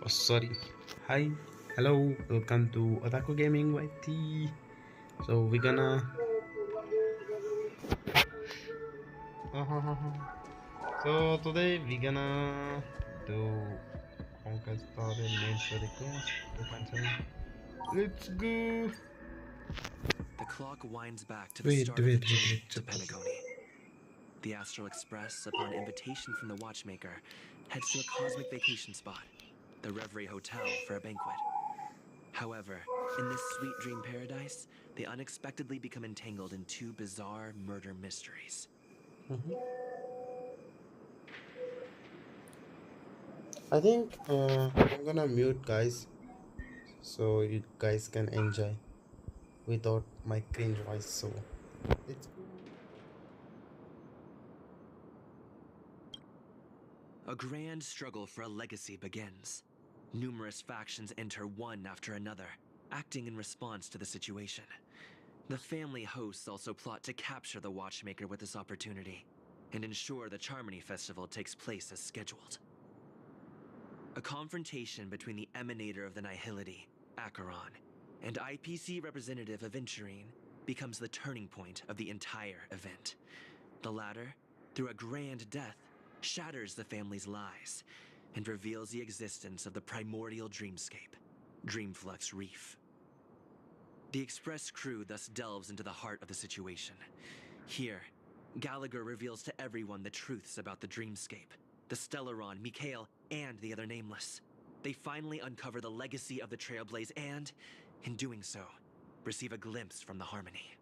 Sorry. Hi, hello, welcome to Otaku Gaming YT. So we're gonna so today we're gonna do honkai story main story quest 2.7. Let's go. The clock winds back to the Wait, start of the wait, wait, journey wait. to Penacony. The Astral Express, upon invitation from the watchmaker, heads to a cosmic vacation spot, the Reverie Hotel, for a banquet. However, in this sweet dream paradise, they unexpectedly become entangled in two bizarre murder mysteries. I think I'm gonna mute guys so you guys can enjoy without my cringe voice. So let's go. A grand struggle for a legacy begins. Numerous factions enter one after another, acting in response to the situation. The family hosts also plot to capture the watchmaker with this opportunity and ensure the Charmony Festival takes place as scheduled. A confrontation between the emanator of the Nihility, Acheron, and IPC representative Aventurine becomes the turning point of the entire event. The latter, through a grand death, shatters the family's lies and reveals the existence of the primordial dreamscape, Dreamflux Reef. The Express crew thus delves into the heart of the situation. Here, Gallagher reveals to everyone the truths about the dreamscape, the Stellaron, Mikhail, and the other nameless. They finally uncover the legacy of the Trailblaze and, in doing so, receive a glimpse from the Harmony.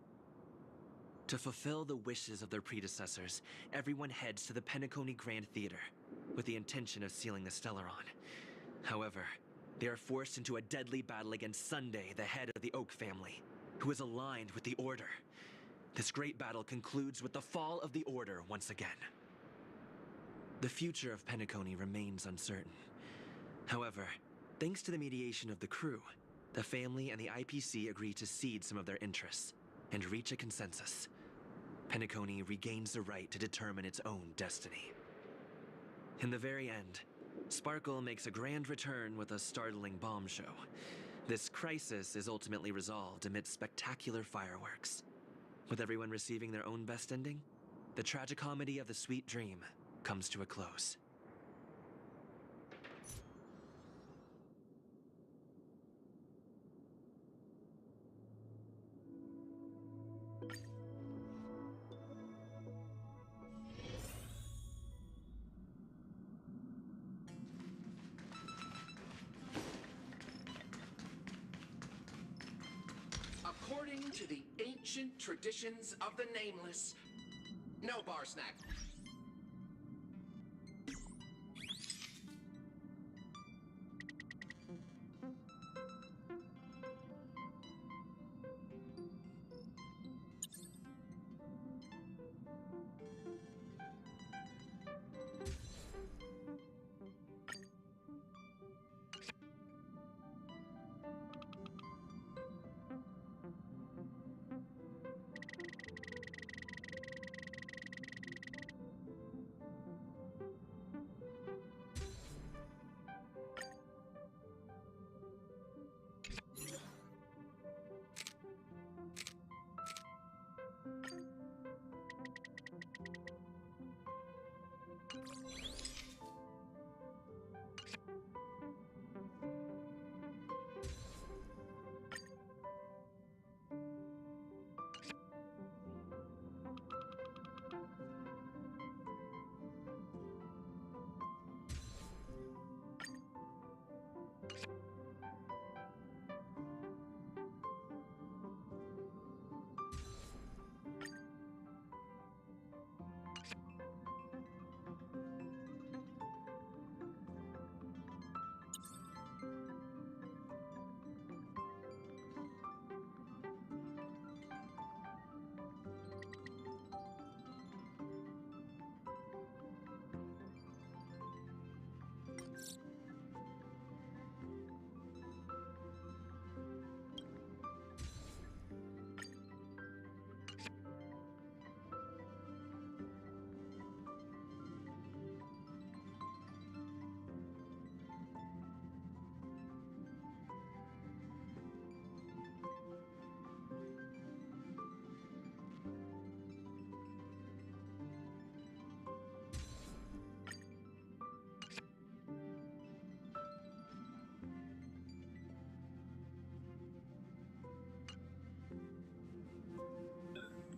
To fulfill the wishes of their predecessors, everyone heads to the Penacony Grand Theater, with the intention of sealing the Stellaron. However, they are forced into a deadly battle against Sunday, the head of the Oak family, who is aligned with the Order. This great battle concludes with the fall of the Order once again. The future of Penacony remains uncertain. However, thanks to the mediation of the crew, the family and the IPC agree to cede some of their interests and reach a consensus. Penacony regains the right to determine its own destiny. In the very end, Sparkle makes a grand return with a startling bomb show. This crisis is ultimately resolved amid spectacular fireworks. With everyone receiving their own best ending, the tragicomedy of the sweet dream comes to a close. According to the ancient traditions of the Nameless, no bar snack.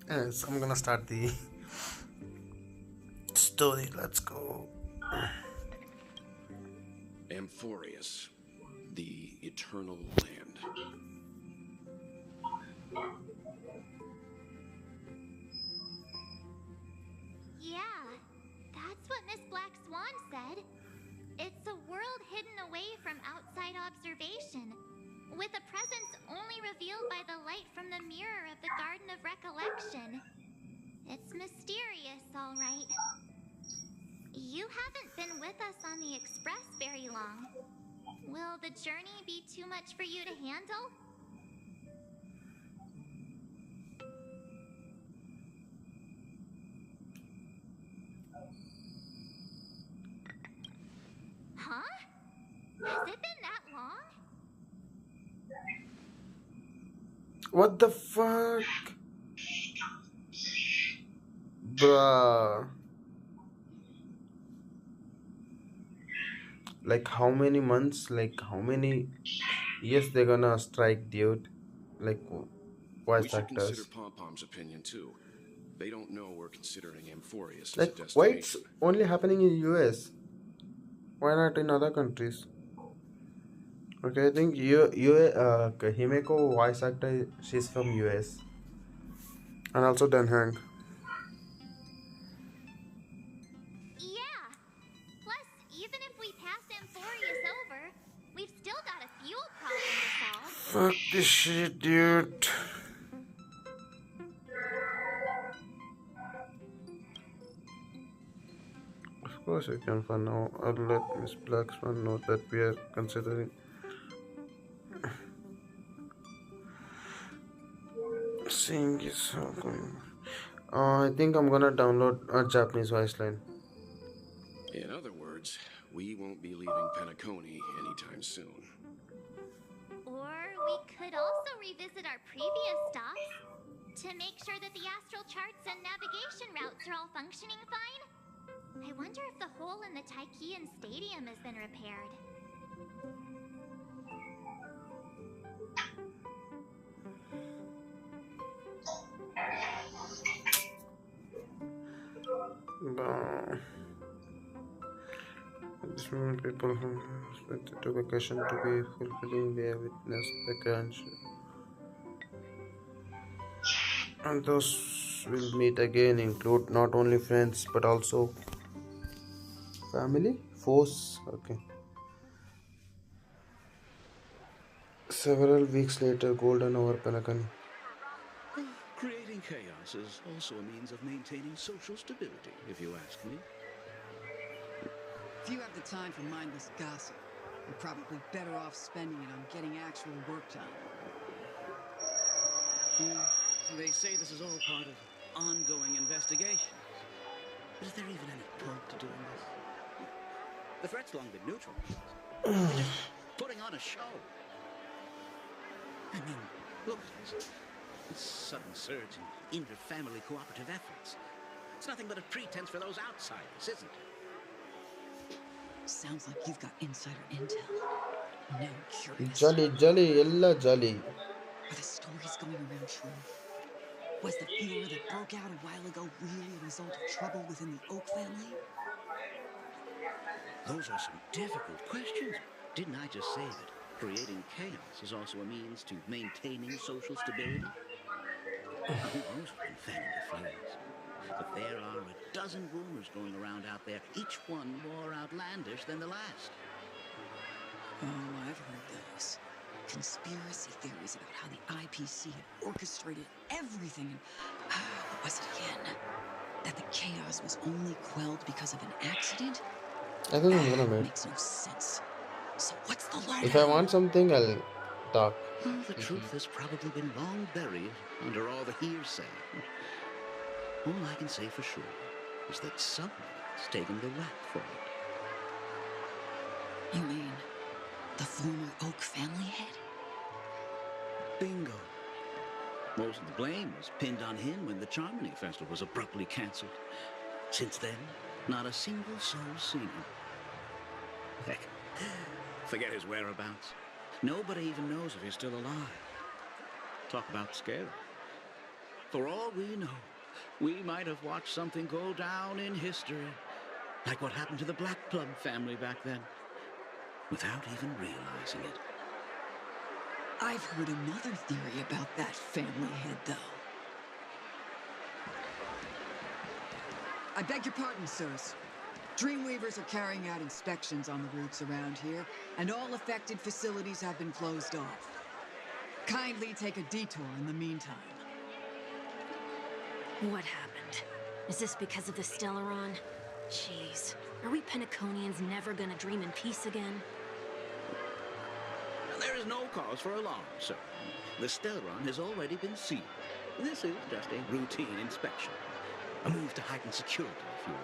Yes, I'm gonna start the story. Let's go. Amphorius, the Eternal Land. Yeah, that's what Miss Black Swan said. It's a world hidden away from outside observation, with a presence only revealed by the light from the mirror of the Garden of Recollection. It's mysterious, all right. You haven't been with us on the Express very long. Will the journey be too much for you to handle? Huh? Has it been that long? What the fuck? Bruh. Like how many months? Like how many years they're gonna strike, dude? Like We voice should consider actors. Pom Pom's opinion too. They don't know we're considering Amphorius as a Like why it's destination. only happening in US? Why not in other countries? Okay, I think Himeko voice actor, she's from US, and also Dan Hang. Yeah. Plus, even if we pass Amphorius over, we've still got a fuel problem to solve. Fuck this shit, dude. Of course I can for now. I'll let Miss Blacksman know that we are considering seeing is going. I think I'm gonna download a Japanese voice line. In other words, we won't be leaving Penacony anytime soon. Or we could also revisit our previous stops to make sure that the astral charts and navigation routes are all functioning fine. I wonder if the hole in the Taikian Stadium has been repaired. This moment, people who expected to vacation to be fulfilling their witness the crunch, and those will meet again include not only friends but also family, foes. Okay. Several weeks later, Golden over Penacony. Creating chaos is also a means of maintaining social stability, if you ask me. If you have the time for mindless gossip, you're probably better off spending it on getting actual work done. They say this is all part of ongoing investigations. But is there even any point to doing this? The threat's long been neutralized. They're just putting on a show. I mean, look at this sudden surge in inter-family cooperative efforts. It's nothing but a pretense for those outsiders, isn't it? Sounds like you've got insider intel. Now I'm curious. Jolly, ella jolly. Are the stories going around true? Was the furor that broke out a while ago really a result of trouble within the Oak family? Those are some difficult questions. Didn't I just say that creating chaos is also a means to maintaining social stability? Who knows what can fan the flames? But there are a dozen rumors going around out there, each one more outlandish than the last. Oh, I've heard those. Conspiracy theories about how the IPC had orchestrated everything and... what was it again? That the chaos was only quelled because of an accident? I think I'm gonna wait. Makes no sense. So what's the lowdown? If I want something, I'll talk. Well, the truth has probably been long buried under all the hearsay. All I can say for sure is that someone's taken the rap for it. You mean the former Oak family head? Bingo. Most of the blame was pinned on him when the Charmony Festival was abruptly cancelled. Since then, not a single soul's seen him. Heck, forget his For all we know, we might have watched something go down in history, like what happened to the Black Plum family back then, without even realizing it. I've heard another theory about that family head, though. I beg your pardon, sirs. Dreamweavers are carrying out inspections on the routes around here, and all affected facilities have been closed off. Kindly take a detour in the meantime. What happened? Is this because of the Stellaron? Jeez, are we Penaconians never gonna dream in peace again? There is no cause for alarm, sir. The Stellaron has already been sealed. This is just a routine inspection. A move to heighten security, if you will.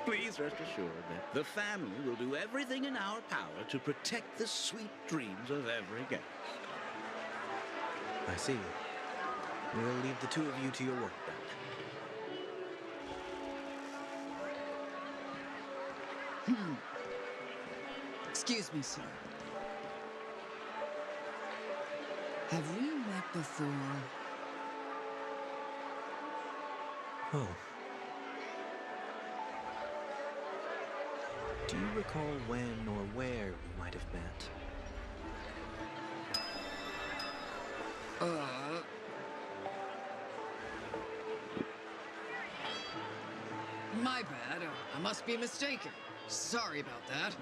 Please rest assured that the family will do everything in our power to protect the sweet dreams of every guest. I see. We'll leave the two of you to your work then. Excuse me, sir. Have we met before? Oh. Do you recall when or where we might have met? My bad. I must be mistaken. Sorry about that.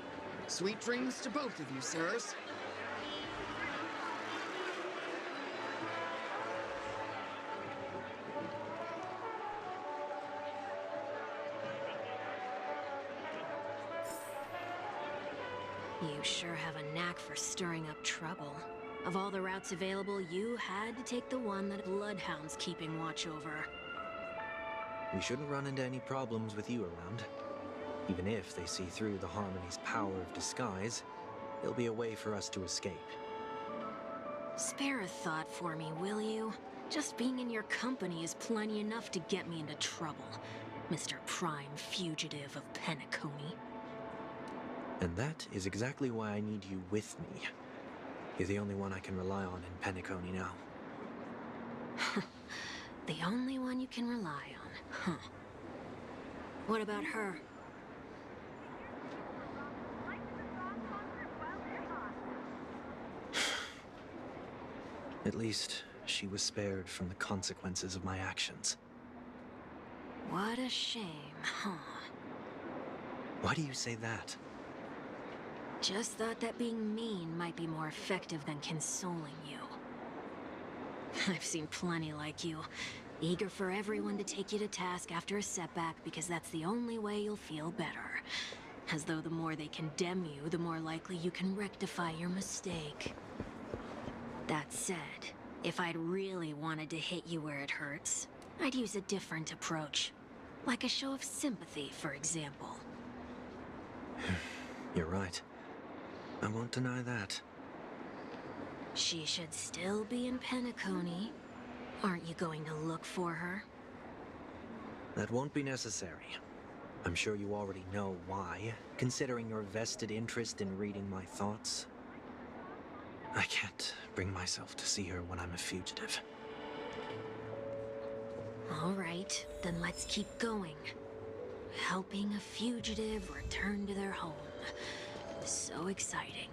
Sweet dreams to both of you, sirs. You sure have a knack for stirring up trouble. Of all the routes available, you had to take the one that Bloodhound's keeping watch over. We shouldn't run into any problems with you around. Even if they see through the Harmony's power of disguise, there'll be a way for us to escape. Spare a thought for me, will you? Just being in your company is plenty enough to get me into trouble, Mr. Prime Fugitive of Penacony. And that is exactly why I need you with me. You're the only one I can rely on in Penacony now. The only one you can rely on, huh? What about her? At least, she was spared from the consequences of my actions. What a shame, huh? Why do you say that? Just thought that being mean might be more effective than consoling you. I've seen plenty like you, eager for everyone to take you to task after a setback because that's the only way you'll feel better. As though the more they condemn you, the more likely you can rectify your mistake. That said, if I'd really wanted to hit you where it hurts, I'd use a different approach. Like a show of sympathy, for example. You're right. I won't deny that. She should still be in Penacony. Aren't you going to look for her? That won't be necessary. I'm sure you already know why, considering your vested interest in reading my thoughts. I can't bring myself to see her when I'm a fugitive. All right, then let's keep going. Helping a fugitive return to their home. So exciting.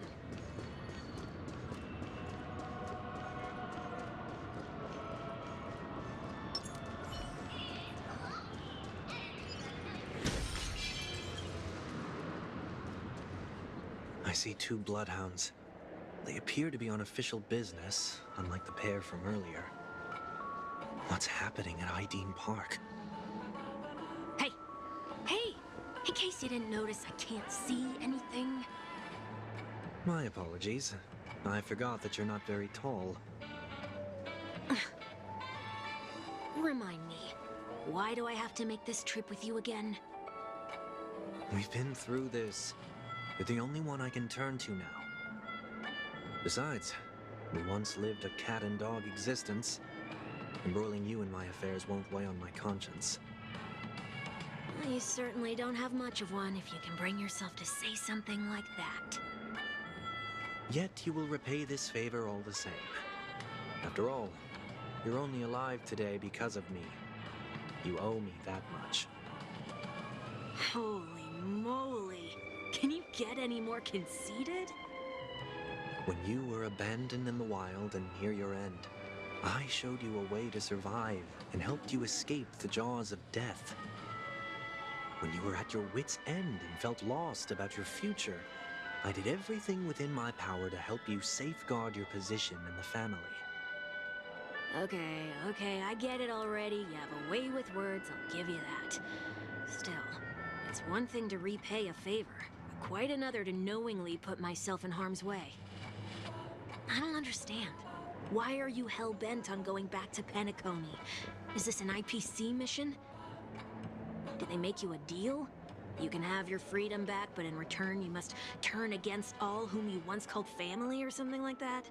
I see two bloodhounds. They appear to be on official business, unlike the pair from earlier. What's happening at Ideen Park? Hey! Hey! In case you didn't notice, I can't see anything. My apologies. I forgot that you're not very tall. Remind me, why do I have to make this trip with you again? We've been through this. You're the only one I can turn to now. Besides, we once lived a cat and dog existence. Embroiling you in my affairs won't weigh on my conscience. You certainly don't have much of one if you can bring yourself to say something like that. Yet you will repay this favor all the same. After all, You're only alive today because of me. You owe me that much. Holy moly! Can you get any more conceited? When you were abandoned in the wild and near your end, I showed you a way to survive and helped you escape the jaws of death. When you were at your wit's end and felt lost about your future, I did everything within my power to help you safeguard your position in the family. Okay, I get it already. You have a way with words, I'll give you that. Still, it's one thing to repay a favor, but quite another to knowingly put myself in harm's way. I don't understand. Why are you hell-bent on going back to Penacony? Is this an IPC mission? Did they make you a deal? You can have your freedom back, but in return you must turn against all whom you once called family or something like that?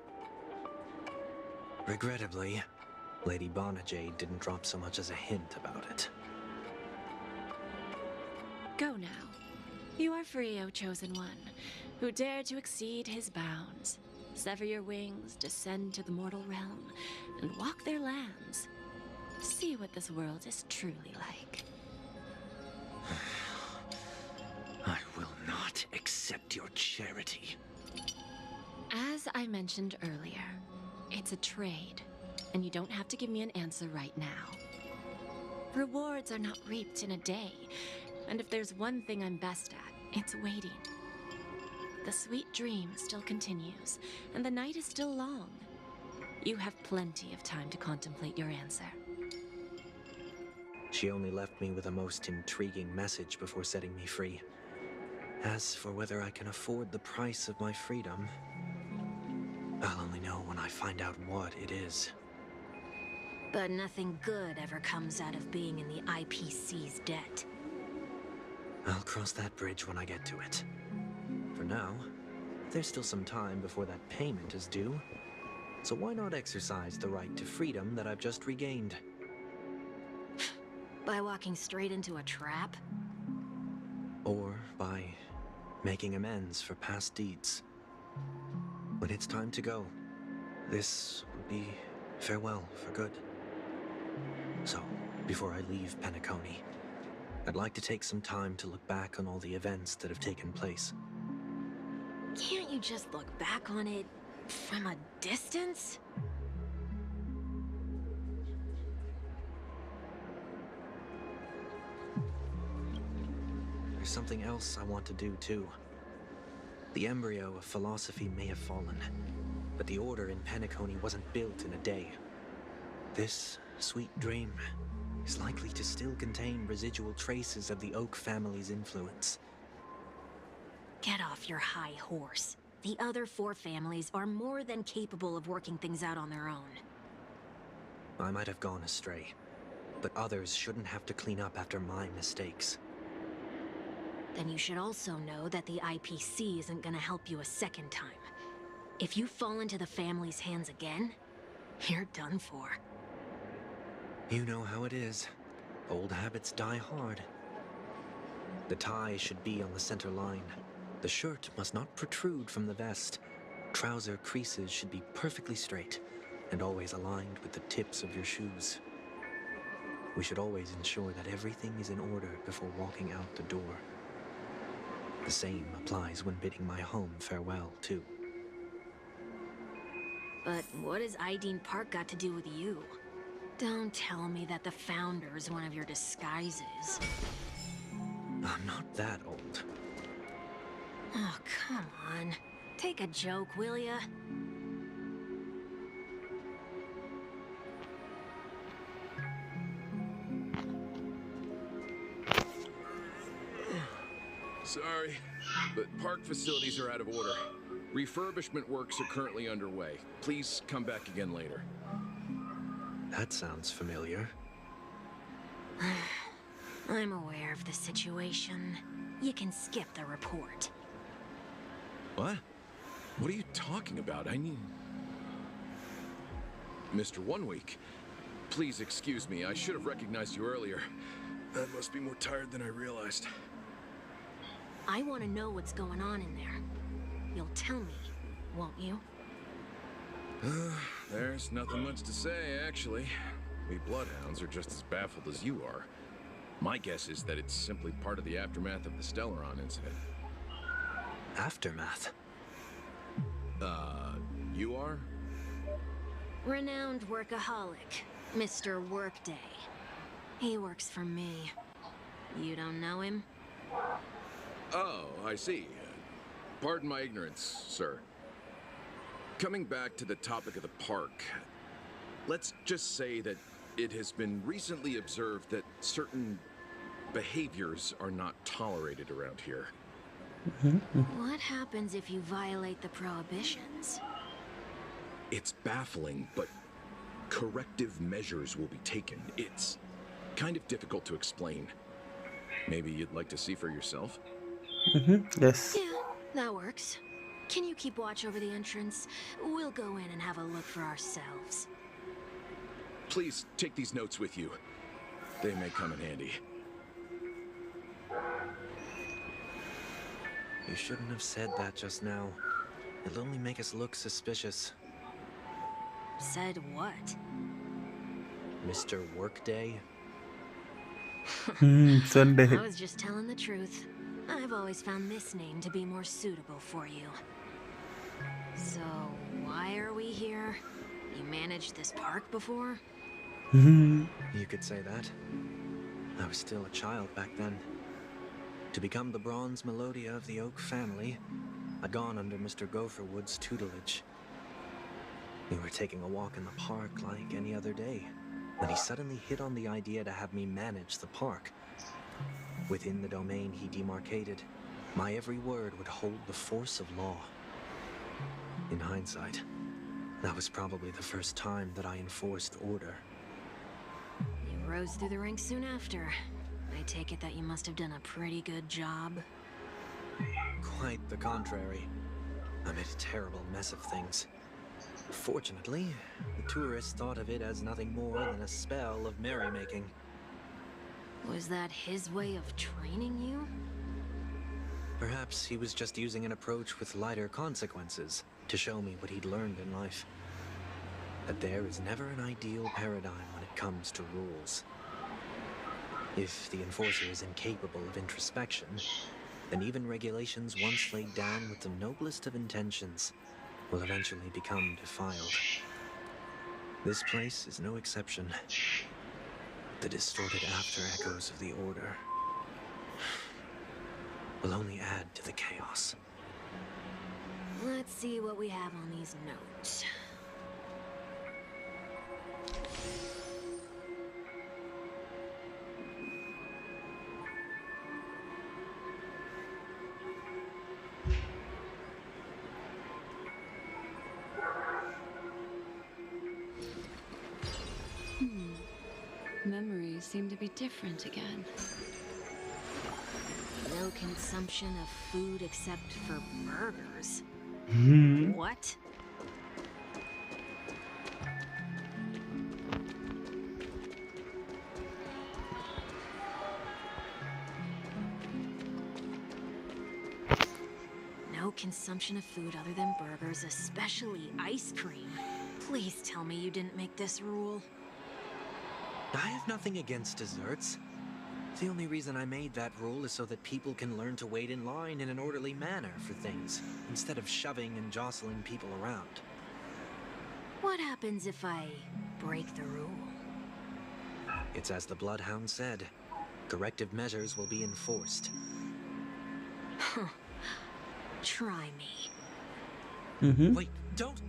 Regrettably, Lady Bonajade didn't drop so much as a hint about it. Go now. You are free, O Chosen One, who dare to exceed his bounds. Sever your wings, descend to the mortal realm, and walk their lands. See what this world is truly like. I will not accept your charity. As I mentioned earlier, it's a trade, and you don't have to give me an answer right now. Rewards are not reaped in a day, and if there's one thing I'm best at, it's waiting. The sweet dream still continues, and the night is still long. You have plenty of time to contemplate your answer. She only left me with a most intriguing message before setting me free. As for whether I can afford the price of my freedom, I'll only know when I find out what it is. But nothing good ever comes out of being in the IPC's debt. I'll cross that bridge when I get to it. For now, there's still some time before that payment is due. So why not exercise the right to freedom that I've just regained? By walking straight into a trap? Or by making amends for past deeds. When it's time to go, this will be farewell for good. So, before I leave Penacony, I'd like to take some time to look back on all the events that have taken place. Can't you just look back on it from a distance? There's something else I want to do too. The embryo of philosophy may have fallen, but the order in Penacony wasn't built in a day. This sweet dream is likely to still contain residual traces of the Oak family's influence. Get off your high horse. The other 4 families are more than capable of working things out on their own. I might have gone astray, but others shouldn't have to clean up after my mistakes. Then you should also know that the IPC isn't gonna help you a second time. If you fall into the family's hands again, you're done for. You know how it is. Old habits die hard. The tie should be on the center line. The shirt must not protrude from the vest. Trouser creases should be perfectly straight and always aligned with the tips of your shoes. We should always ensure that everything is in order before walking out the door. The same applies when bidding my home farewell, too. But what has Ideen Park got to do with you? Don't tell me that the Founder's one of your disguises. I'm not that old. Oh, come on. Take a joke, will ya? Sorry, but park facilities are out of order. Refurbishment works are currently underway. Please come back again later. That sounds familiar. I'm aware of the situation. You can skip the report. What? What are you talking about? I mean... Mr. 1 Week, please excuse me. I should have recognized you earlier. I must be more tired than I realized. I want to know what's going on in there. You'll tell me, won't you? there's nothing much to say, actually. We Bloodhounds are just as baffled as you are. My guess is that it's simply part of the aftermath of the Stellaron incident. Aftermath? You are? Renowned workaholic, Mr. Workday. He works for me. You don't know him? Oh, I see. Pardon my ignorance, sir. Coming back to the topic of the park, let's just say that it has been recently observed that certain behaviors are not tolerated around here. What happens if you violate the prohibitions? It's baffling, but corrective measures will be taken. It's kind of difficult to explain. Maybe you'd like to see for yourself? Yes. Yeah, that works. Can you keep watch over the entrance? We'll go in and have a look for ourselves. Please take these notes with you. They may come in handy. You shouldn't have said that just now. It'll only make us look suspicious. Said what? Mr. Workday? Sunday. I was just telling the truth. I've always found this name to be more suitable for you. So, why are we here? You managed this park before? You could say that. I was still a child back then. To become the bronze Melodia of the Oak family, I'd gone under Mr. Gopherwood's tutelage. We were taking a walk in the park like any other day, when he suddenly hit on the idea to have me manage the park. Within the domain he demarcated, my every word would hold the force of law. In hindsight, that was probably the first time that I enforced order. You rose through the ranks soon after. I take it that you must have done a pretty good job. Quite the contrary. I made a terrible mess of things. Fortunately, the tourists thought of it as nothing more than a spell of merrymaking. Was that his way of training you? Perhaps he was just using an approach with lighter consequences to show me what he'd learned in life. That there is never an ideal paradigm when it comes to rules. If the enforcer is incapable of introspection, then even regulations once laid down with the noblest of intentions will eventually become defiled. This place is no exception. The distorted after echoes of the Order will only add to the chaos. Let's see what we have on these notes. Memories seem to be different again. No consumption of food except for burgers. What? No consumption of food other than burgers, especially ice cream. Please tell me you didn't make this rule. I have nothing against desserts. The only reason I made that rule is so that people can learn to wait in line in an orderly manner for things, instead of shoving and jostling people around. What happens if I break the rule? It's as the Bloodhound said. Corrective measures will be enforced. Try me. Wait, don't...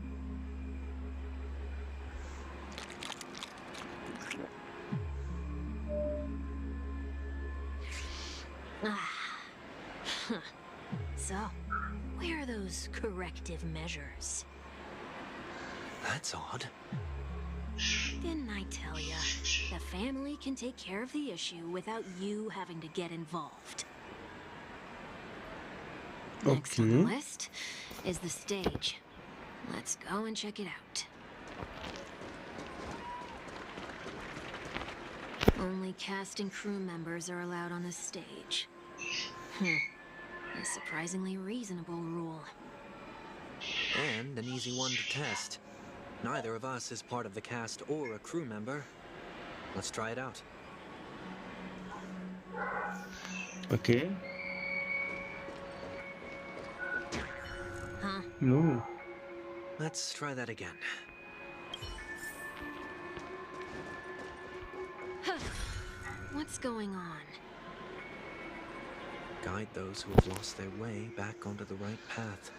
So, where are those corrective measures? That's odd. Didn't I tell ya? The family can take care of the issue without you having to get involved. Next on the list is the stage. Let's go and check it out. Only cast and crew members are allowed on the stage. A surprisingly reasonable rule. And an easy one to test. Neither of us is part of the cast or a crew member. Let's try it out. Okay. Huh? No. Let's try that again. What's going on? Guide those who have lost their way back onto the right path.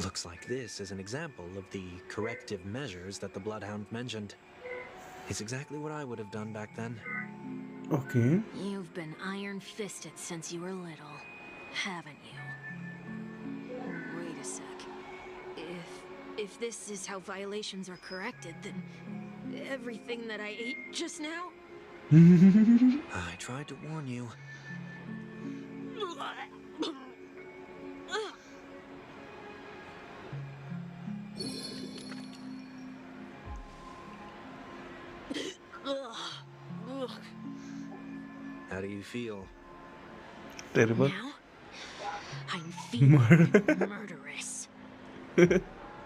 Looks like this is an example of the corrective measures that the Bloodhound mentioned. It's exactly what I would have done back then. Okay. You've been iron-fisted since you were little, haven't you? Wait a sec. If this is how violations are corrected, then everything that I ate just now? I tried to warn you. How do you feel? Terrible. Now, I'm feeling murderous. In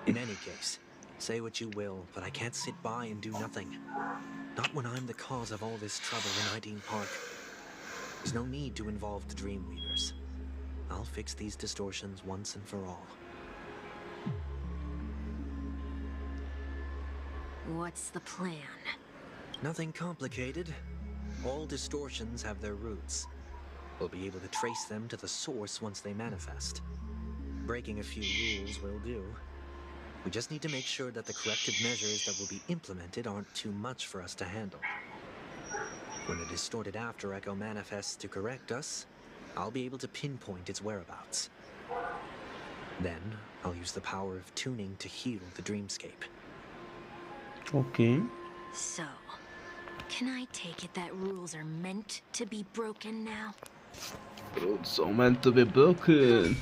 any case, say what you will, but I can't sit by and do nothing. Not when I'm the cause of all this trouble in Ideen Park. There's no need to involve the Dream Weavers. I'll fix these distortions once and for all. What's the plan? Nothing complicated. All distortions have their roots. We'll be able to trace them to the source once they manifest. Breaking a few rules will do. We just need to make sure that the corrective measures that will be implemented aren't too much for us to handle. When a distorted after echo manifests to correct us, I'll be able to pinpoint its whereabouts. Then, I'll use the power of tuning to heal the dreamscape. Okay. So, can I take it that rules are meant to be broken now? Rules are meant to be broken.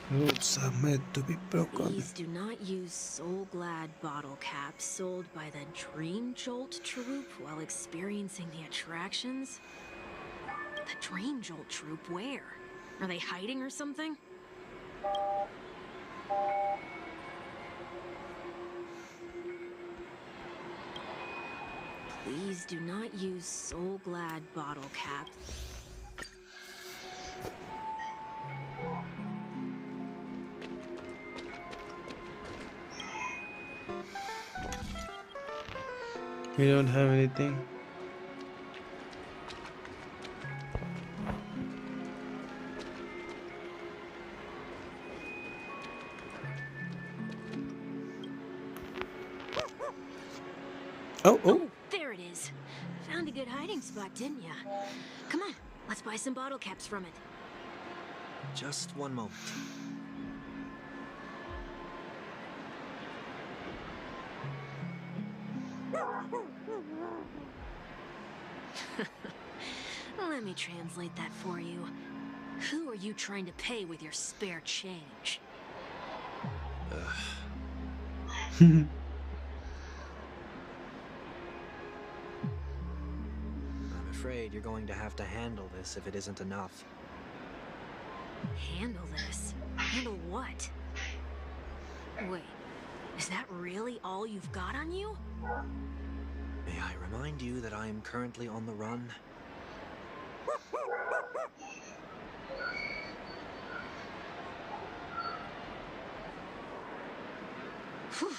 Rules are meant to be broken. Please do not use Soul Glad bottle caps sold by the Dream Jolt troupe while experiencing the attractions. The Dream Jolt troupe, where? Are they hiding or something? Please do not use Soul Glad bottle cap. We don't have anything. Oh. There it is. Found a good hiding spot, didn't ya? Come on, let's buy some bottle caps from it. Just one moment. Let me translate that for you. Who are you trying to pay with your spare change? I'm afraid you're going to have to handle this if it isn't enough. Handle this? Handle what? Wait, is that really all you've got on you? May I remind you that I am currently on the run? Whew.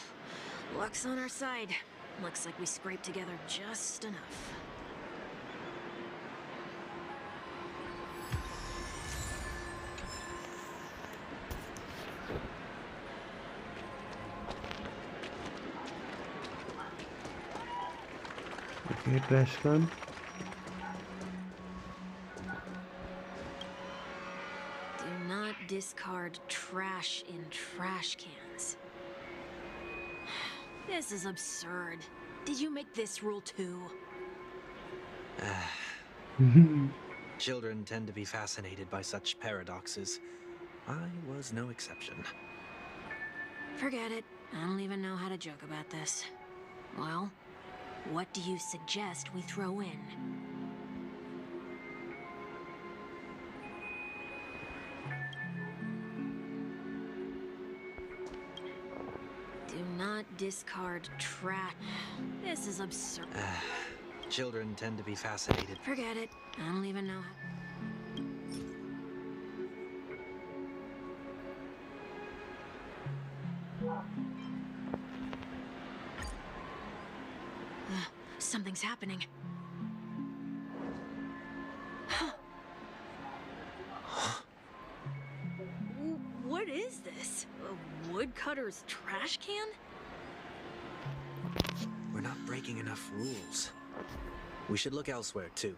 Luck's on our side. Looks like we scraped together just enough. Okay, trash can. Do not discard trash in trash cans. This is absurd. Did you make this rule too? Children tend to be fascinated by such paradoxes. I was no exception. Forget it. I don't even know how to joke about this. Well, what do you suggest we throw in? discard trash. This is absurd. Children tend to be fascinated. Forget it. I don't even know how. Something's happening. What is this? A woodcutter's trash can? We're not breaking enough rules. We should look elsewhere, too.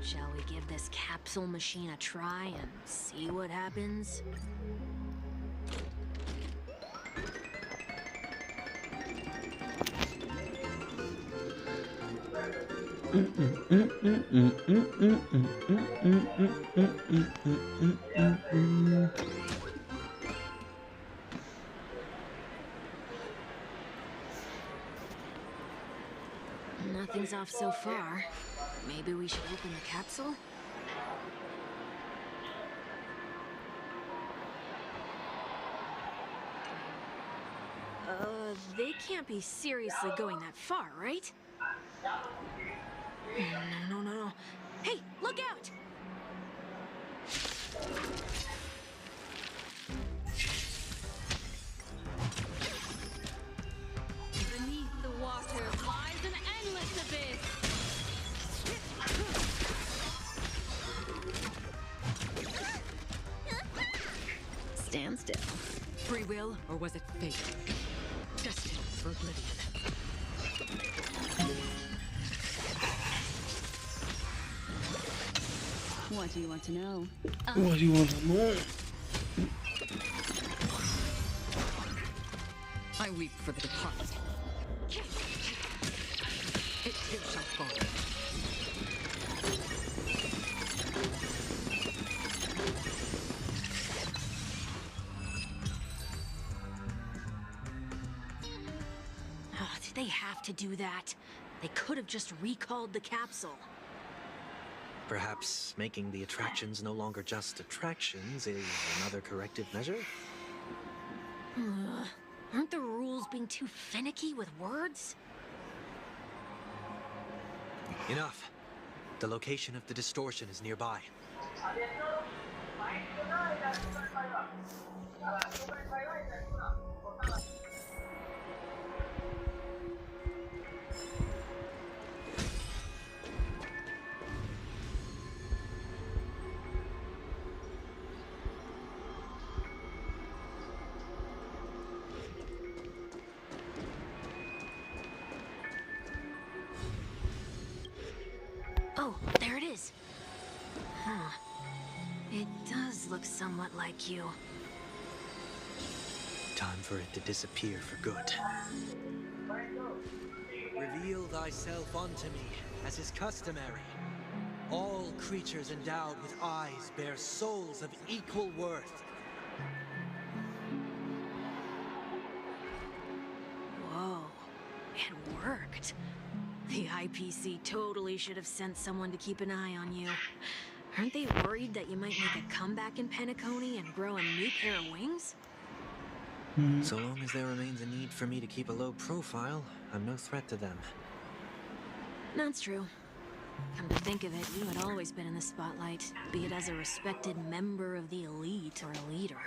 Shall we give this capsule machine a try and see what happens? Nothing's off so far. Maybe we should open the capsule? They can't be seriously going that far, right? No. Hey, look out! Beneath the water lies an endless abyss. Stand still. Free will, or was it fate? Destined for oblivion. What do you want to know? What do you want to know? I weep for the departed. It too shall fall. Oh, did they have to do that? They could have just recalled the capsule. Perhaps making the attractions no longer just attractions is another corrective measure? Aren't the rules being too finicky with words? Enough. The location of the distortion is nearby. Oh, there it is. Huh. It does look somewhat like you. Time for it to disappear for good. Reveal thyself unto me, as is customary. All creatures endowed with eyes bear souls of equal worth. Whoa, it worked. The IPC totally should have sent someone to keep an eye on you. Aren't they worried that you might make a comeback in Penacony and grow a new pair of wings? So long as there remains a need for me to keep a low profile, I'm no threat to them. That's true. Come to think of it, you had always been in the spotlight, be it as a respected member of the elite or a leader.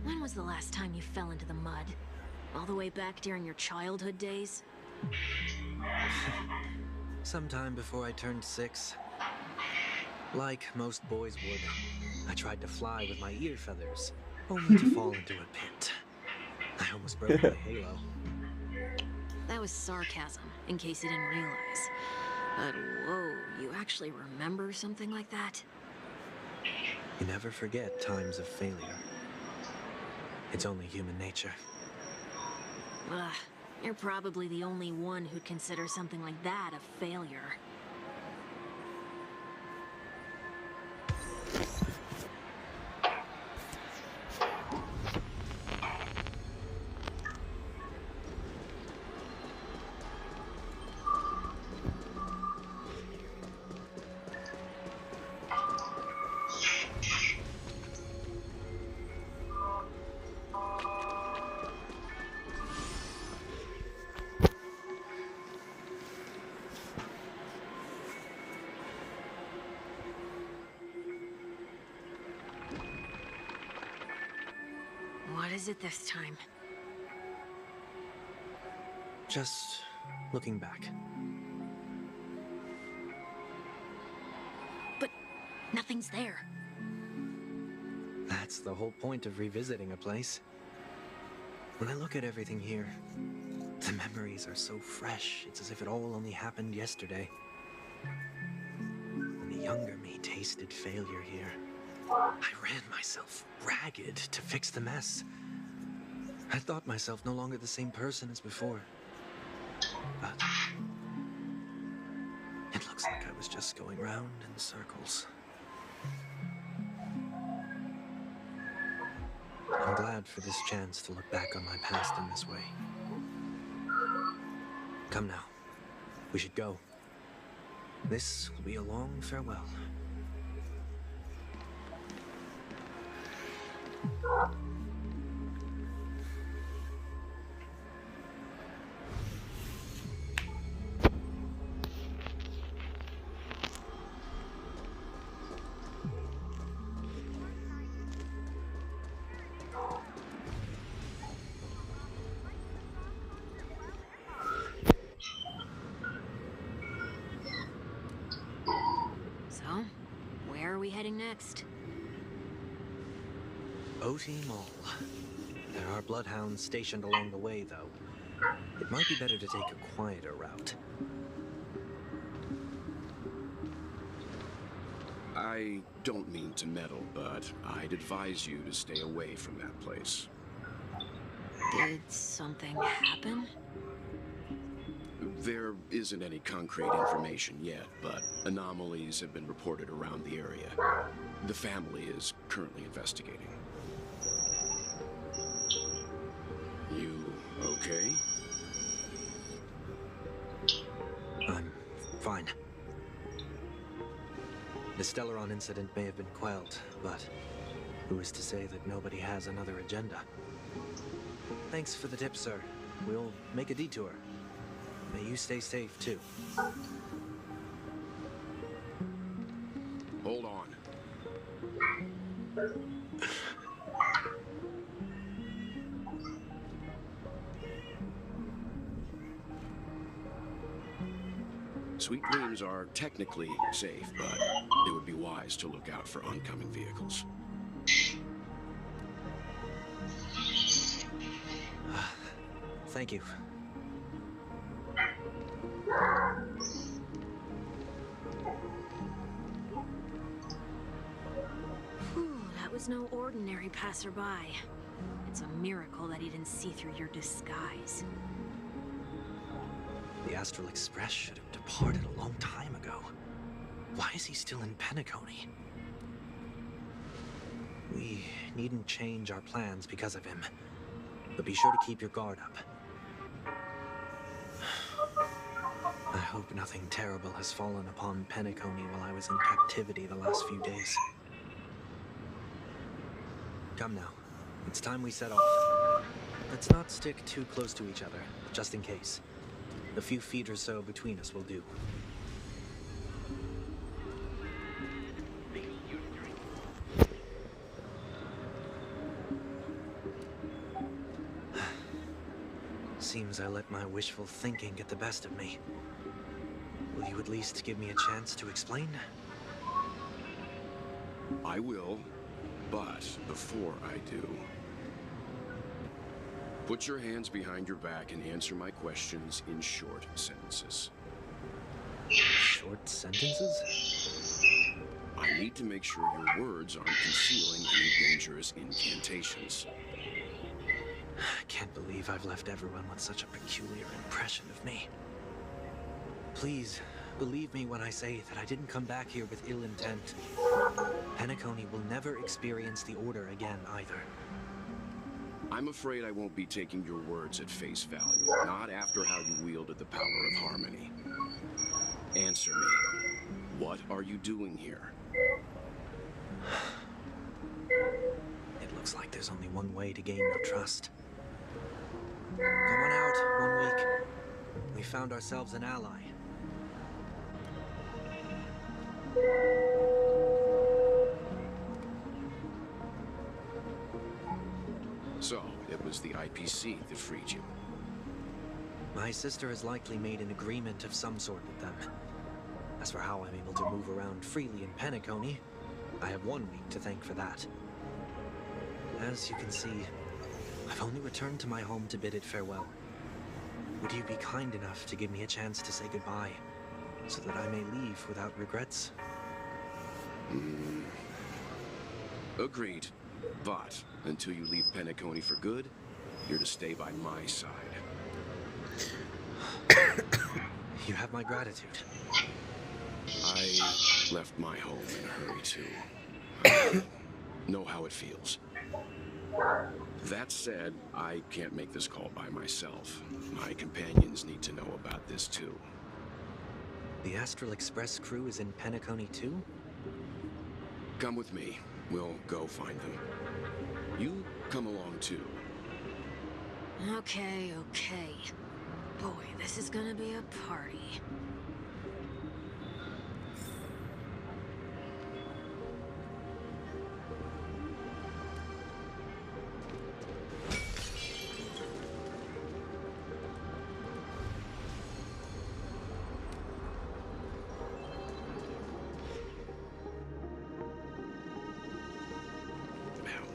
When was the last time you fell into the mud? All the way back during your childhood days? Sometime before I turned 6. Like most boys would, I tried to fly with my ear feathers, only to fall into a pit. I almost broke my halo. That was sarcasm, in case you didn't realize. But whoa, you actually remember something like that? You never forget times of failure. It's only human nature. Ugh, you're probably the only one who'd consider something like that a failure. What is it this time? Just looking back. But nothing's there. That's the whole point of revisiting a place. When I look at everything here, the memories are so fresh, it's as if it all only happened yesterday. When the younger me tasted failure here, I ran myself ragged to fix the mess. I thought myself no longer the same person as before. But it looks like I was just going round in circles. I'm glad for this chance to look back on my past in this way. Come now. We should go. This will be a long farewell. So, where are we heading next? OT Mall. There are bloodhounds stationed along the way, though. It might be better to take a quieter route. I don't mean to meddle, but I'd advise you to stay away from that place. Did something happen? There isn't any concrete information yet, but anomalies have been reported around the area. The family is currently investigating. You okay? I'm fine. The Stellaron incident may have been quelled, but who is to say that nobody has another agenda? Thanks for the tip, sir. We'll make a detour. May you stay safe, too. Hold on. Sweet Dreams are technically safe, but it would be wise to look out for oncoming vehicles. Thank you. Whew, that was no ordinary passerby. It's a miracle that he didn't see through your disguise. The Astral Express should have departed a long time ago. Why is he still in Penacony? We needn't change our plans because of him. But be sure to keep your guard up. I hope nothing terrible has fallen upon Penacony while I was in captivity the last few days. Come now. It's time we set off. Let's not stick too close to each other, just in case. A few feet or so between us will do. Seems I let my wishful thinking get the best of me. Will you at least give me a chance to explain? I will, but before I do, put your hands behind your back and answer my questions in short sentences. Short sentences? I need to make sure your words aren't concealing any dangerous incantations. I can't believe I've left everyone with such a peculiar impression of me. Please, believe me when I say that I didn't come back here with ill intent. Penacony will never experience the Order again, either. I'm afraid I won't be taking your words at face value, not after how you wielded the power of harmony. Answer me. What are you doing here? It looks like there's only one way to gain your trust. Come on out, 1 week. We found ourselves an ally. So, was the IPC that freed you. My sister has likely made an agreement of some sort with them. As for how I'm able to move around freely in Penacony, I have 1 week to thank for that. As you can see, I've only returned to my home to bid it farewell. Would you be kind enough to give me a chance to say goodbye, so that I may leave without regrets? Agreed. But until you leave Penacony for good, you're to stay by my side. You have my gratitude. I left my home in a hurry too. I know how it feels. That said, I can't make this call by myself. My companions need to know about this too. The Astral Express crew is in Penacony too? Come with me. We'll go find them. You come along too. Okay. Boy, this is gonna be a party.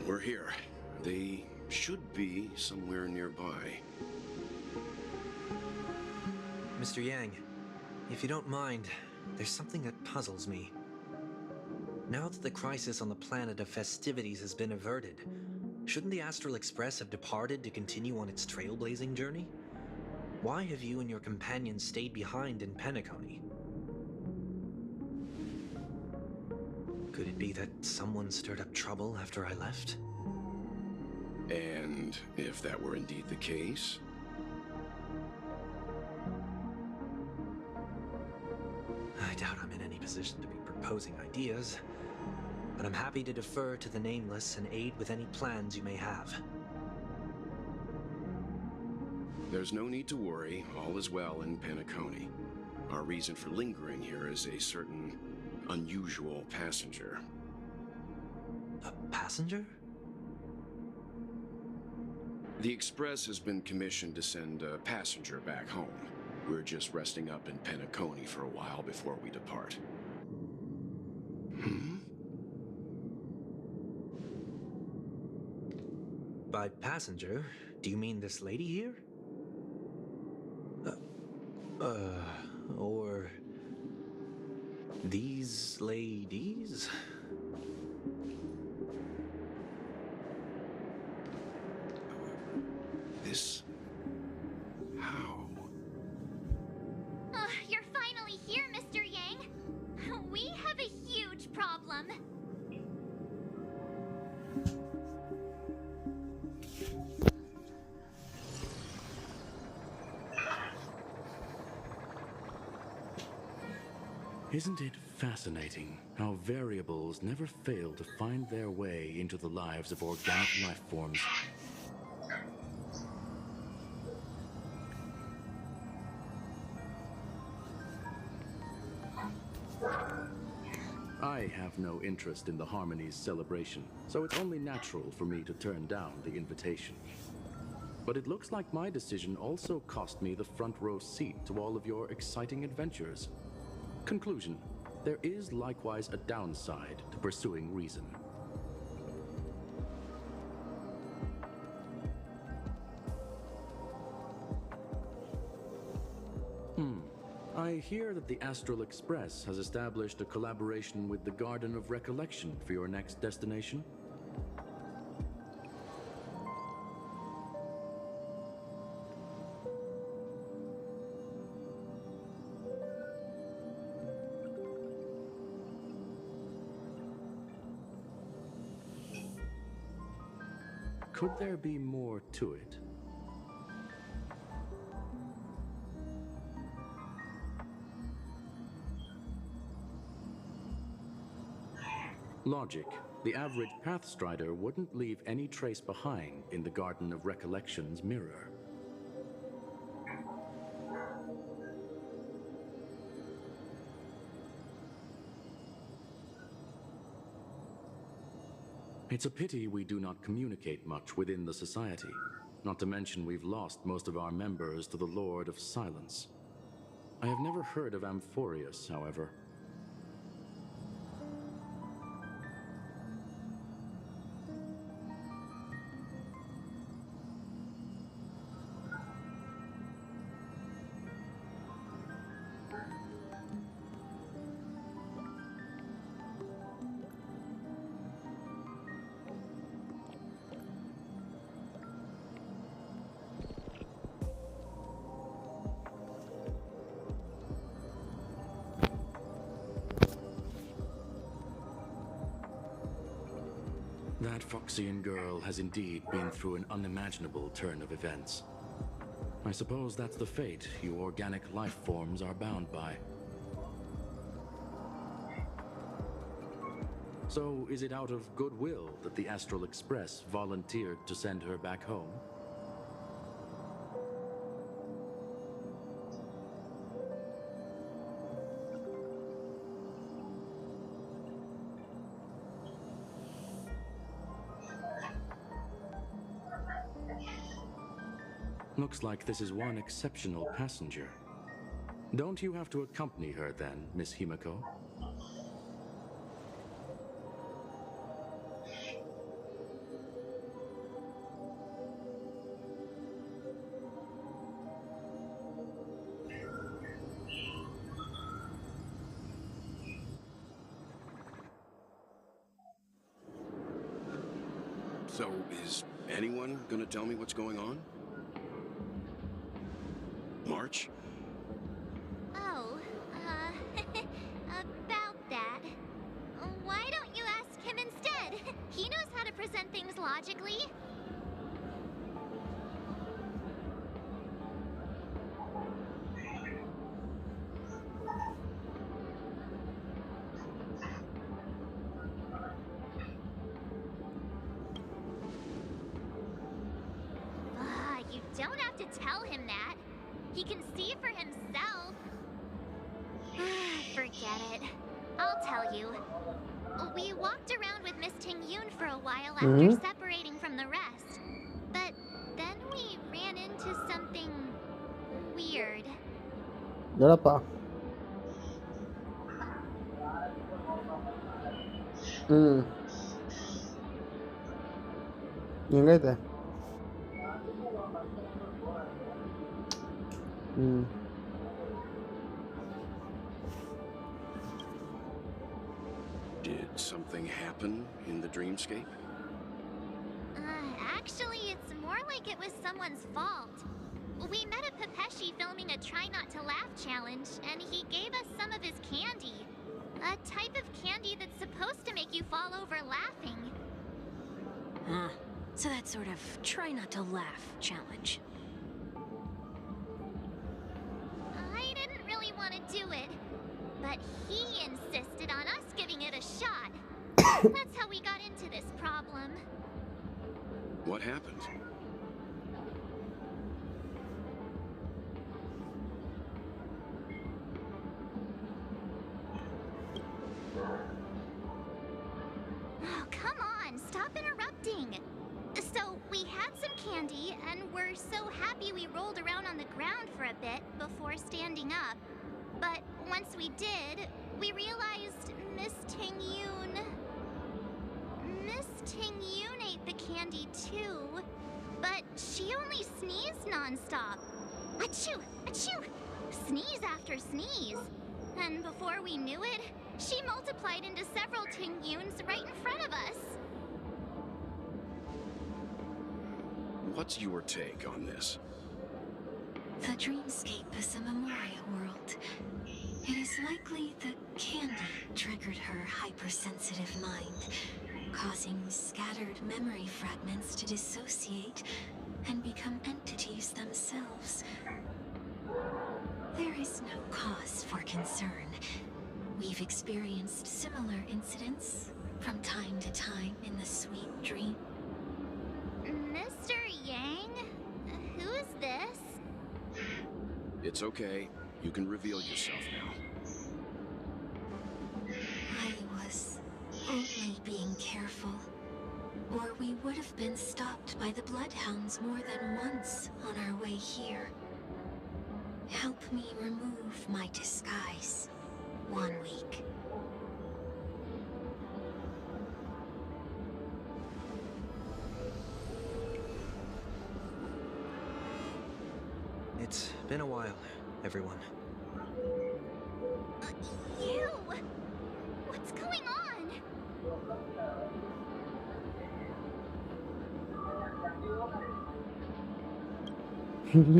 We're here. They should be somewhere nearby. Mr. Yang, if you don't mind, there's something that puzzles me. Now that the crisis on the planet of festivities has been averted, shouldn't the Astral Express have departed to continue on its trailblazing journey? Why have you and your companions stayed behind in Penacony? Could it be that someone stirred up trouble after I left? And if that were indeed the case? I doubt I'm in any position to be proposing ideas, but I'm happy to defer to the Nameless and aid with any plans you may have. There's no need to worry. All is well in Penacony. Our reason for lingering here is a certain unusual passenger. A passenger? The Express has been commissioned to send a passenger back home. We're just resting up in Penacony for a while before we depart. By passenger, do you mean this lady here? Or these ladies? This... how? You're finally here, Mr. Yang. We have a huge problem. Isn't it fascinating how variables never fail to find their way into the lives of organic life forms? I have no interest in the Harmony's celebration, so it's only natural for me to turn down the invitation. But it looks like my decision also cost me the front row seat to all of your exciting adventures. Conclusion: there is likewise a downside to pursuing reason. I hear that the Astral Express has established a collaboration with the Garden of Recollection for your next destination. Could there be more to it? Logic. The average Pathstrider wouldn't leave any trace behind in the Garden of Recollection's mirror. It's a pity we do not communicate much within the society. not to mention we've lost most of our members to the Lord of Silence. I have never heard of Amphorius, however. That Foxian girl has indeed been through an unimaginable turn of events. I suppose that's the fate you organic life forms are bound by. So, is it out of goodwill that the Astral Express volunteered to send her back home? Looks like this is one exceptional passenger. Don't you have to accompany her then, Miss Himiko? So, is anyone gonna tell me what's going on? March? Oh, about that. Why don't you ask him instead? He knows how to present things logically. You don't have to tell him that. He can see for himself. Forget it. I'll tell you. We walked around with Miss Ting-Yoon for a while after separating from the rest. But then we ran into something weird. Kenapa? Yang itu? Did something happen in the dreamscape? Actually, it's more like it was someone's fault. We met a Pepeshi filming a Try Not to Laugh challenge, and he gave us some of his candy. A type of candy that's supposed to make you fall over laughing. So that sort of try not to laugh challenge. I didn't really want to do it, but he insisted on us giving it a shot. That's how we got into this problem. What happened? Oh, come on, stop interrupting. So, we had some candy, and we're so happy we rolled around on the ground for a bit before standing up. But once we did, we realized Miss Ting-Yoon ate the candy too, but she only sneezed nonstop. Achoo! Achoo! Sneeze after sneeze. And before we knew it, she multiplied into several Ting-Yoons right in front of us. What's your take on this? The dreamscape is a memoria world. It is likely the candy triggered her hypersensitive mind, causing scattered memory fragments to dissociate and become entities themselves. There is no cause for concern. We've experienced similar incidents from time to time in the sweet dream. Mr. Yang? Who is this? It's okay. You can reveal yourself now. I was only being careful, or we would have been stopped by the Bloodhounds more than once on our way here. Help me remove my disguise. 1 week. It's been a while, everyone. You! What's going on?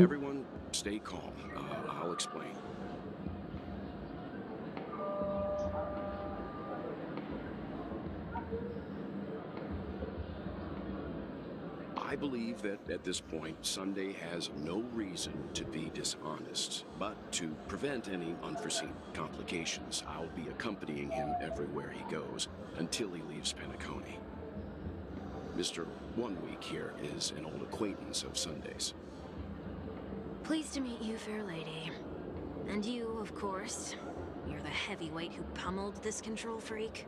Everyone, stay calm. I'll explain. I believe that at this point, Sunday has no reason to be dishonest, but to prevent any unforeseen complications, I'll be accompanying him everywhere he goes until he leaves Penacony. Mr. 1 Week here is an old acquaintance of Sunday's. Pleased to meet you, fair lady. And you, of course. You're the heavyweight who pummeled this control freak.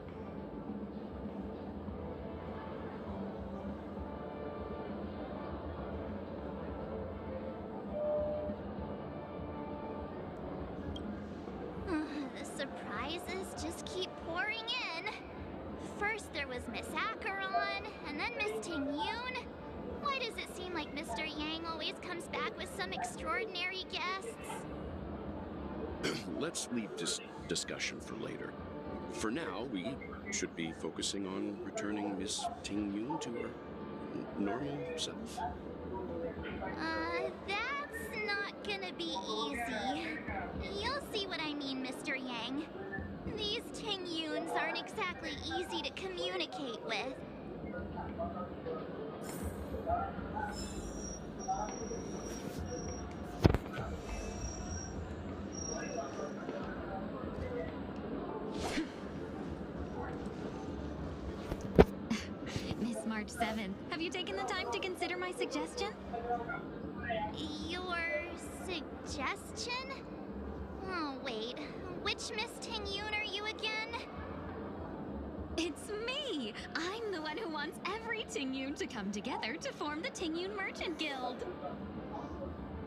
The surprises just keep pouring in. First there was Miss Acheron, and then Miss Ting-Yoon. Why does it seem like Mr. Yang always comes back with some extraordinary guests? Let's leave this discussion for later. For now, we should be focusing on returning Miss Ting-Yoon to her normal self. That's not gonna be easy. You'll see what I mean, Mr. Yang. These Ting-Yoons aren't exactly easy to communicate with. Miss March 7th, have you taken the time to consider my suggestion? Your suggestion? Oh, wait. Which Miss Ting-Yoon are you again? It's me! I'm the one who wants every Ting-Yoon to come together to form the Ting-Yoon Merchant Guild.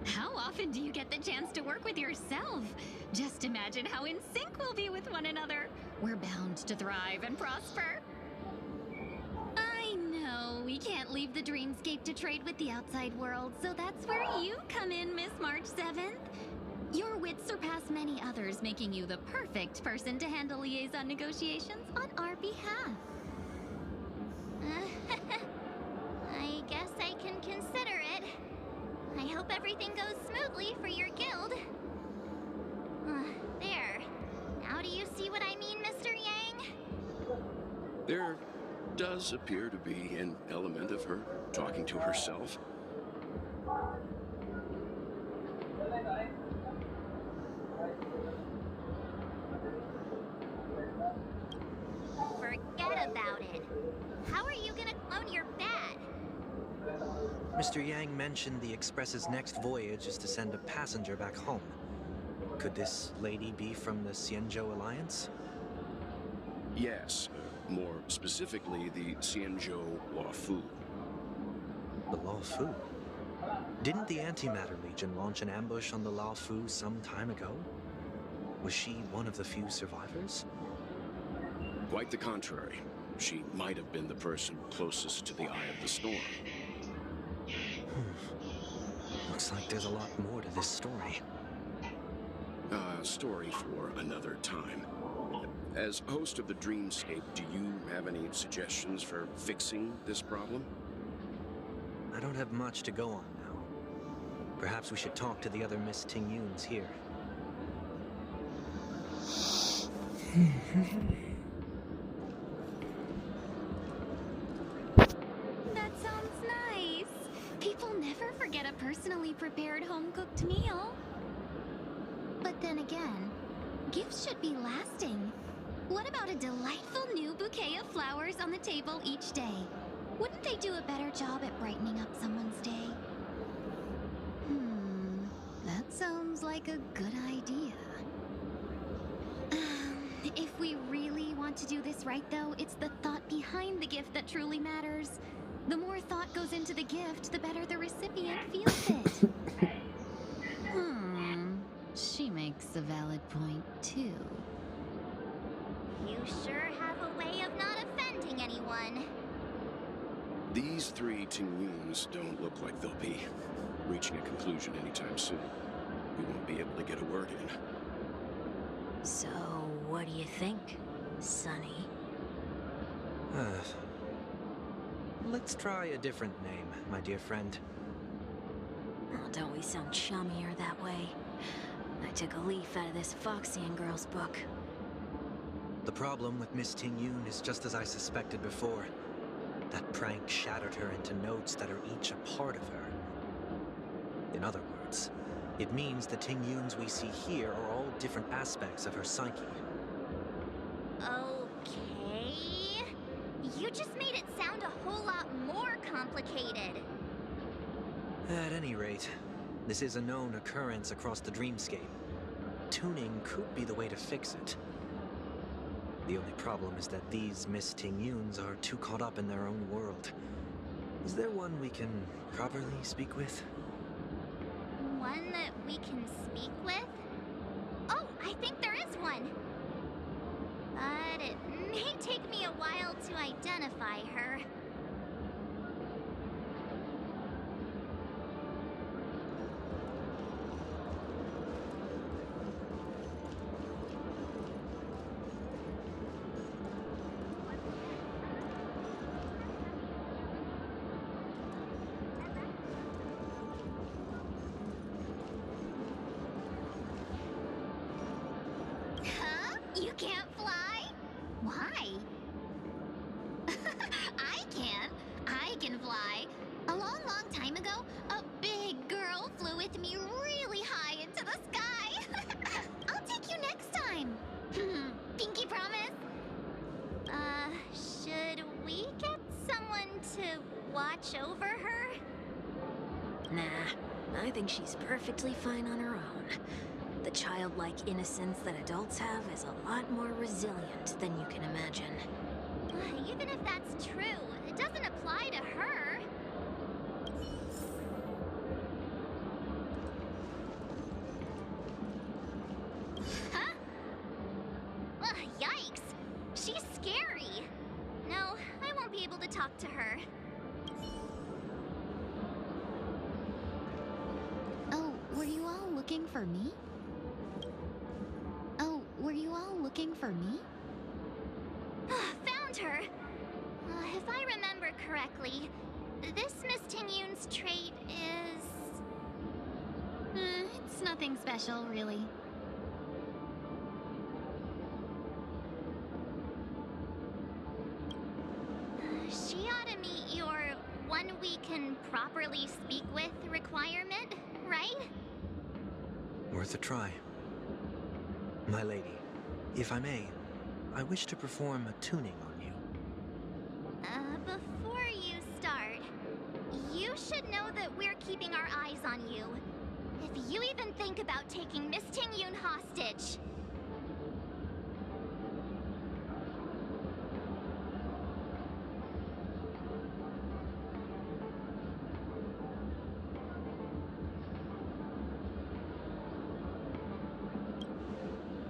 How often do you get the chance to work with yourself? Just imagine how in sync we'll be with one another. We're bound to thrive and prosper. I know, we can't leave the dreamscape to trade with the outside world, so that's where you come in, Miss March 7th. Your wits surpass many others, making you the perfect person to handle liaison negotiations on our behalf. I guess I can consider it. I hope everything goes smoothly for your guild. There. Now do you see what I mean, Mr. Yang? There does appear to be an element of her talking to herself. Forget about it. How are you gonna clone your bat? Mr. Yang mentioned the Express's next voyage is to send a passenger back home. Could this lady be from the Xianzhou Alliance? Yes, more specifically, the Xianzhou Luofu. The Luofu? Didn't the Antimatter Legion launch an ambush on the Luofu some time ago? Was she one of the few survivors? Quite the contrary. She might have been the person closest to the eye of the storm. Looks like there's a lot more to this story. Story for another time. As host of the Dreamscape, do you have any suggestions for fixing this problem? I don't have much to go on now. Perhaps we should talk to the other Miss Ting-Yoons here. That sounds nice. People never forget a personally prepared home-cooked meal. But then again, gifts should be lasting. What about a delightful new bouquet of flowers on the table each day? Wouldn't they do a better job at brightening up someone's day? That sounds like a good idea. If we really want to do this right, though, it's the thought behind the gift that truly matters. The more thought goes into the gift, the better the recipient feels it. She makes a valid point, too. You sure have a way of not offending anyone. These three Tingyuns don't look like they'll be reaching a conclusion anytime soon. We won't be able to get a word in. So, what do you think, Sonny? Let's try a different name, my dear friend. Oh, don't we sound chummier that way? I took a leaf out of this Foxian girl's book. The problem with Miss Tingyun is just as I suspected before. That prank shattered her into notes that are each a part of her. In other words, it means the Tingyuns we see here are all different aspects of her psyche. Okay. You just made it sound a whole lot more complicated. At any rate, this is a known occurrence across the dreamscape. Tuning could be the way to fix it. The only problem is that these Miss Tingyuns are too caught up in their own world. Is there one we can properly speak with? One that we can speak with? Oh, I think there is one. But it may take me a while to identify her. Huh? You can't fly? Why? I can. I can fly. A long, long time ago, a big girl flew with me really high into the sky. I'll take you next time. Pinky promise? Should we get someone to watch over her? Nah, I think she's perfectly fine on her own. The childlike innocence that adults have is a lot more resilient than you can imagine. Even if that's true, it doesn't apply to her. Huh? Yikes! She's scary. No, I won't be able to talk to her. Oh, were you all looking for me? Oh, were you all looking for me? Found her! If I remember correctly, this Miss Tingyun's trait is... It's nothing special, really. She ought to meet your one we can properly speak with requirement, right? Worth a try. My lady, if I may, I wish to perform a tuning on you. Before you start, you should know that we're keeping our eyes on you. If you even think about taking Miss Tingyun hostage...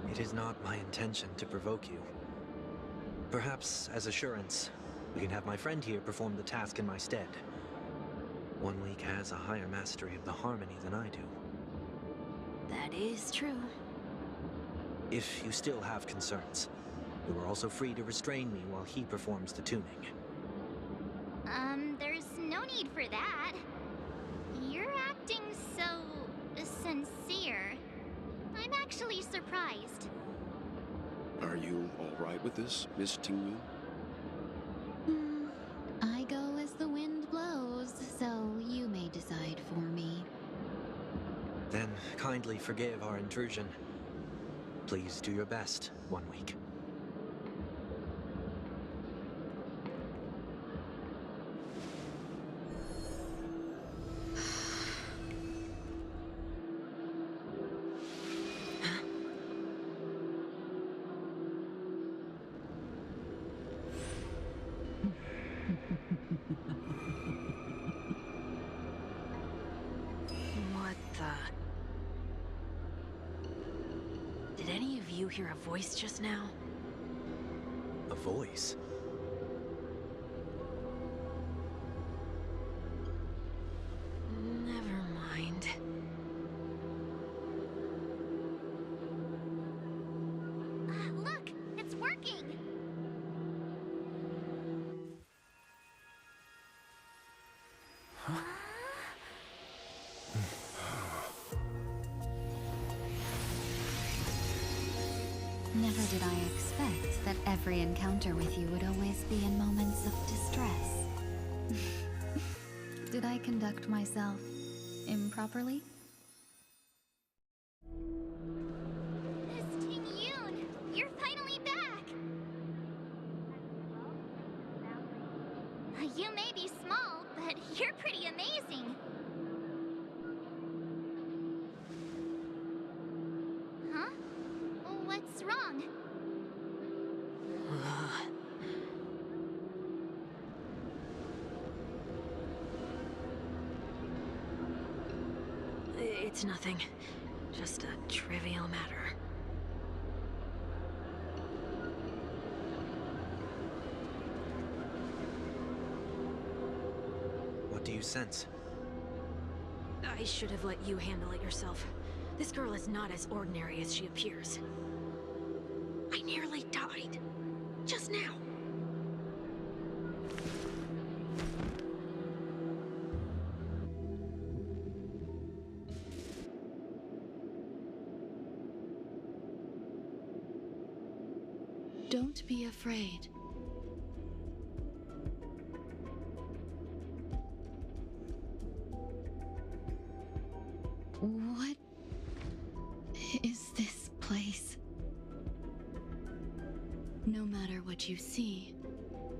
It is not my intention to provoke you. Perhaps, as assurance, we can have my friend here perform the task in my stead. One week has a higher mastery of the harmony than I do. That is true. If you still have concerns, you are also free to restrain me while he performs the tuning. There's no need for that. You're acting so... sincere. I'm actually surprised. Are you all right with this, Miss Tingyun? I go as the wind blows, so you may decide for me. Then kindly forgive our intrusion. Please do your best, 1 week. you hear a voice just now? A voice? Never mind. Look, it's working. Never did I expect that every encounter with you would always be in moments of distress. Did I conduct myself improperly? Miss Ting Yoon, you're finally back. You may be small, but you're pretty amazing. Huh? What's wrong? It's nothing. Just a trivial matter. What do you sense? I should have let you handle it yourself. This girl is not as ordinary as she appears. I nearly died. Just now. Don't be afraid. What is this place? No matter what you see,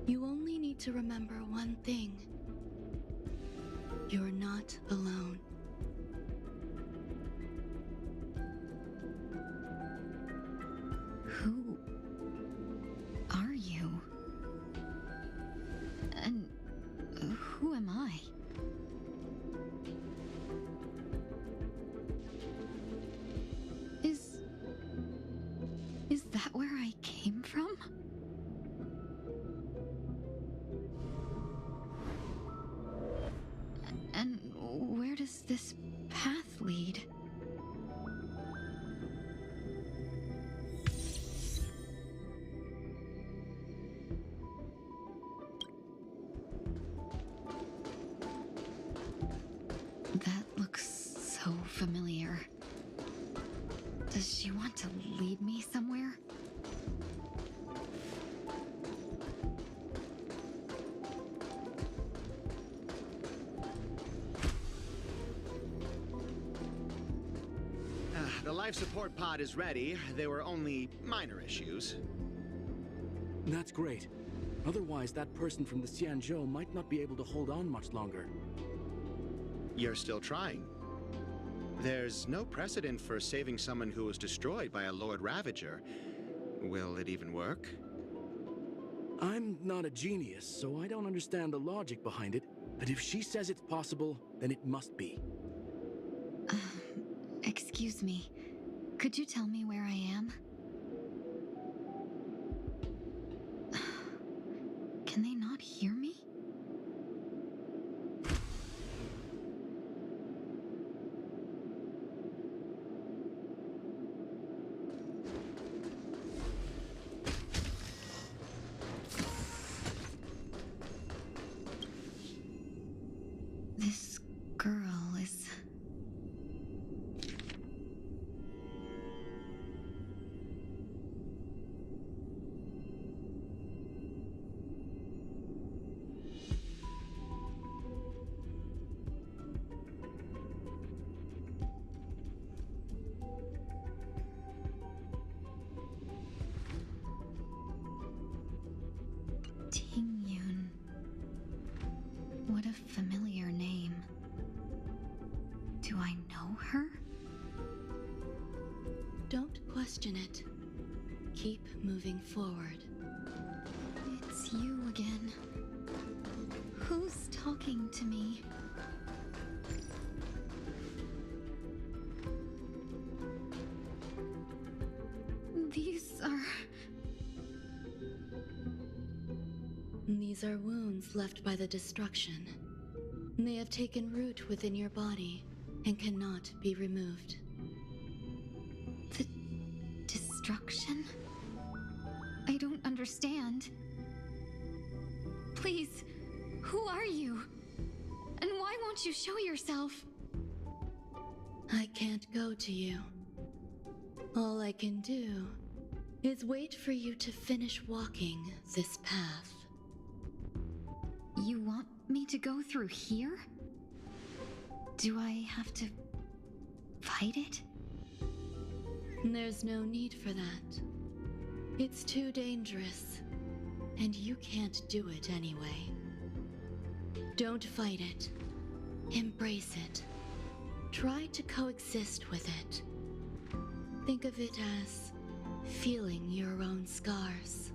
you only need to remember one thing. You're not alone. Who are you? And who am I? Is that where I came from? And where does this path lead? That looks so familiar. Does she want to lead me somewhere? The life support pod is ready. There were only minor issues. That's great. Otherwise, that person from the Xianzhou might not be able to hold on much longer. You're still trying. There's no precedent for saving someone who was destroyed by a Lord Ravager. Will it even work? I'm not a genius, so I don't understand the logic behind it. But if she says it's possible, then it must be. Excuse me. Could you tell me where I am? Can they not hear me? This girl is... Ting Yun. What a familiar name. Do I know her? Don't question it. Keep moving forward. It's you again. Who's talking to me? These are wounds left by the destruction. They have taken root within your body and cannot be removed. The destruction? I don't understand. Please, who are you? And why won't you show yourself? I can't go to you. All I can do is wait for you to finish walking this path. You want me to go through here? Do I have to fight it? There's no need for that. It's too dangerous, and you can't do it anyway. Don't fight it. Embrace it. Try to coexist with it. Think of it as feeling your own scars.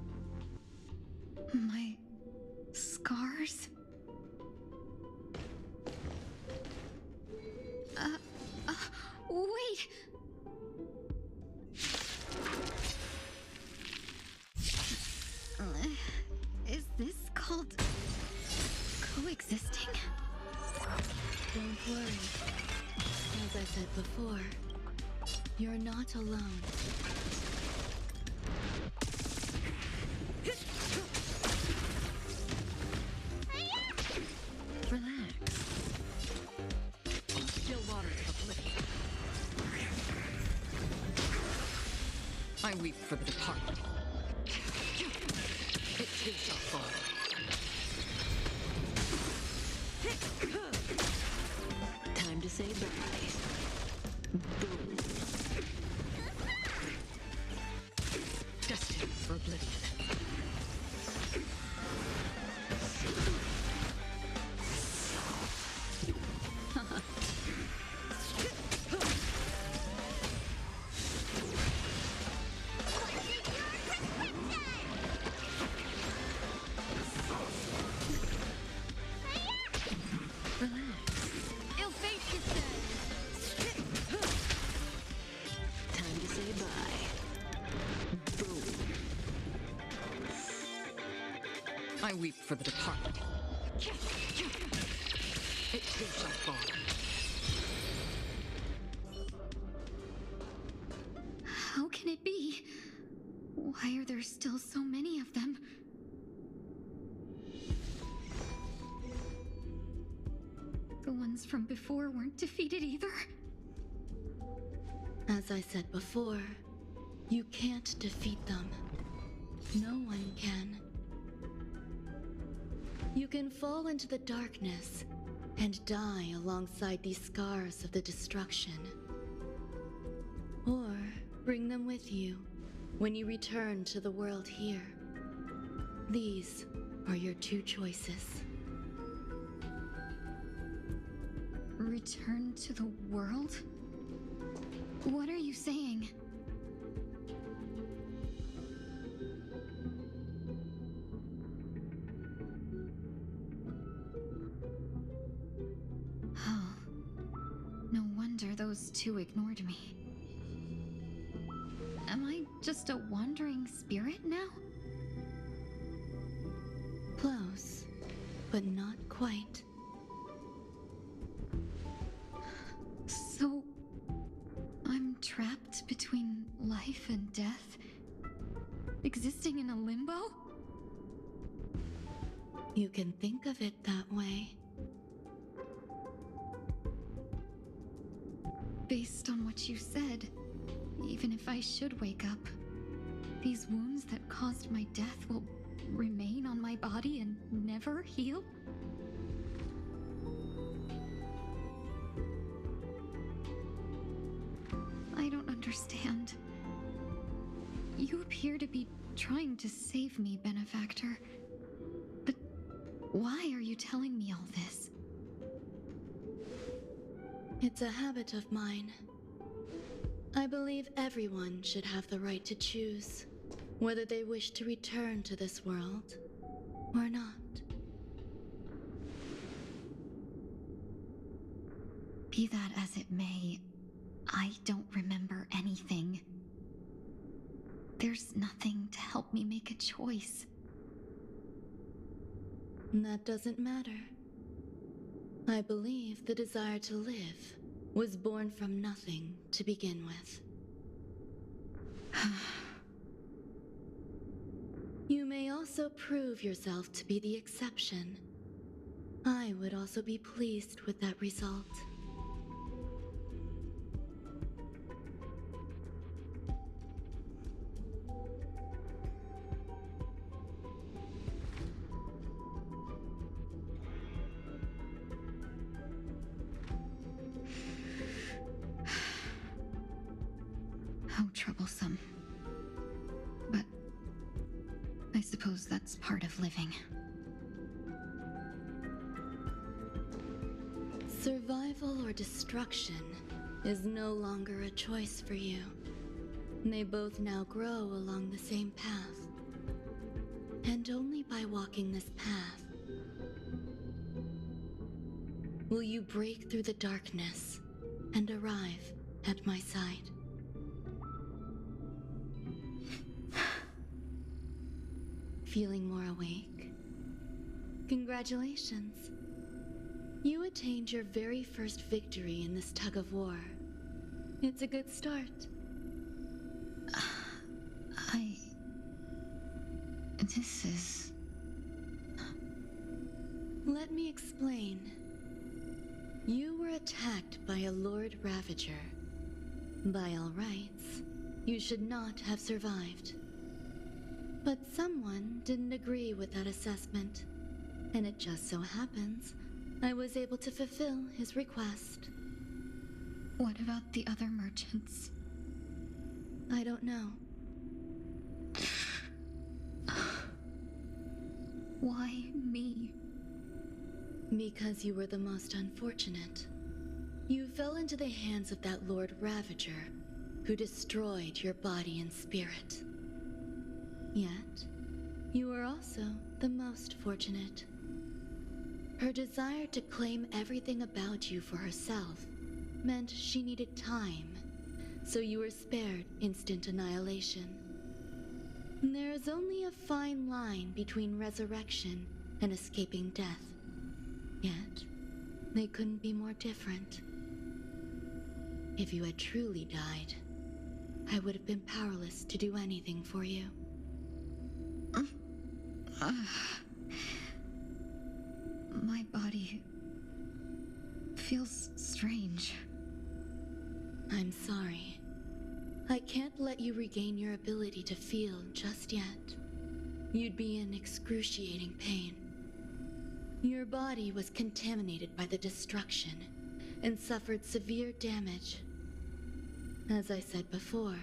My scars? Wait! Is this called coexisting? Don't worry. As I said before, you're not alone. Relax. Still water to oblivion. I weep for the departed. It too shall fall. Time to say bye. Boom. Destined for oblivion. I weep for the departed. It too shall fall. How can it be? Why are there still so many of them? The ones from before weren't defeated either? As I said before, you can't defeat them. No one can. You can fall into the darkness and die alongside these scars of the destruction. Or bring them with you when you return to the world here. These are your two choices. Return to the world? What are you saying? Oh, no wonder those two ignored me. Am I just a wandering spirit now? Close, but not quite. So, I'm trapped between life and death? Existing in a limbo? You can think of it that way. Based on what you said, even if I should wake up, these wounds that caused my death will remain on my body and never heal? I don't understand. You appear to be trying to save me, Benefactor. But why are you telling me all this? It's a habit of mine. I believe everyone should have the right to choose whether they wish to return to this world or not. Be that as it may, I don't remember anything. There's nothing to help me make a choice. That doesn't matter. I believe the desire to live was born from nothing to begin with. You may also prove yourself to be the exception. I would also be pleased with that result. How troublesome. But I suppose that's part of living. Survival or destruction is no longer a choice for you. They both now grow along the same path. And only by walking this path will you break through the darkness and arrive at my side. Feeling more awake? Congratulations. You attained your very first victory in this tug of war. It's a good start. This is... Let me explain. You were attacked by a Lord Ravager. By all rights, you should not have survived. But someone didn't agree with that assessment, and it just so happens I was able to fulfill his request. What about the other merchants? I don't know. Why me? Because you were the most unfortunate. You fell into the hands of that Lord Ravager, who destroyed your body and spirit. Yet, you were also the most fortunate. Her desire to claim everything about you for herself meant she needed time, so you were spared instant annihilation. There is only a fine line between resurrection and escaping death. Yet, they couldn't be more different. If you had truly died, I would have been powerless to do anything for you. My body feels strange. I'm sorry. I can't let you regain your ability to feel just yet. You'd be in excruciating pain. Your body was contaminated by the destruction and suffered severe damage. As I said before,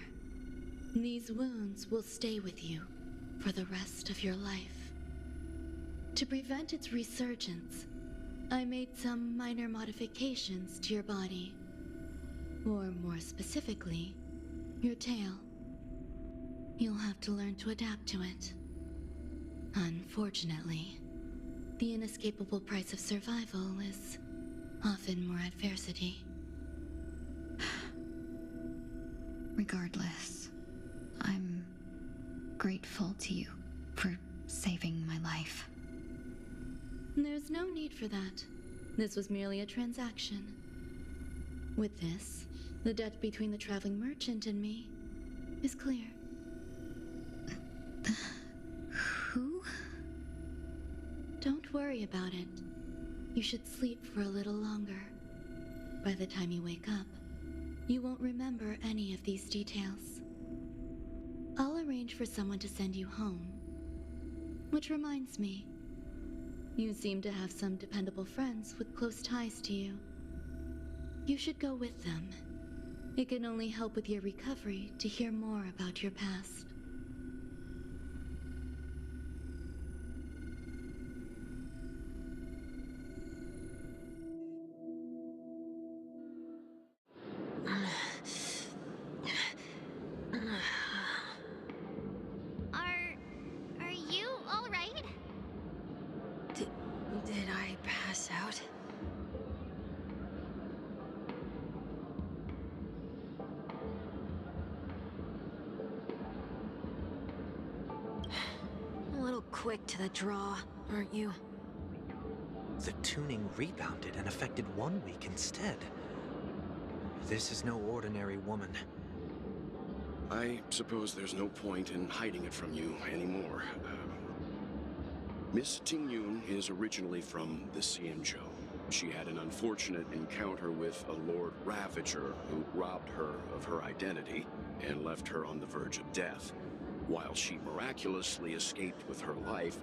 these wounds will stay with you for the rest of your life. To prevent its resurgence, I made some minor modifications to your body. Or more specifically, your tail. You'll have to learn to adapt to it. Unfortunately, the inescapable price of survival is often more adversity. Regardless, I'm grateful to you for saving my life. There's no need for that. This was merely a transaction. With this, the debt between the traveling merchant and me is clear. Who? Don't worry about it. You should sleep for a little longer. By the time you wake up, you won't remember any of these details. I'll arrange for someone to send you home. Which reminds me, you seem to have some dependable friends with close ties to you. You should go with them. It can only help with your recovery to hear more about your past. Are you all right? Did I pass out? A little quick to the draw, aren't you? The tuning rebounded and affected 1 week instead. This is no ordinary woman. I suppose there's no point in hiding it from you anymore. Miss Tingyun is originally from the Xianzhou. She had an unfortunate encounter with a Lord Ravager who robbed her of her identity and left her on the verge of death. While she miraculously escaped with her life,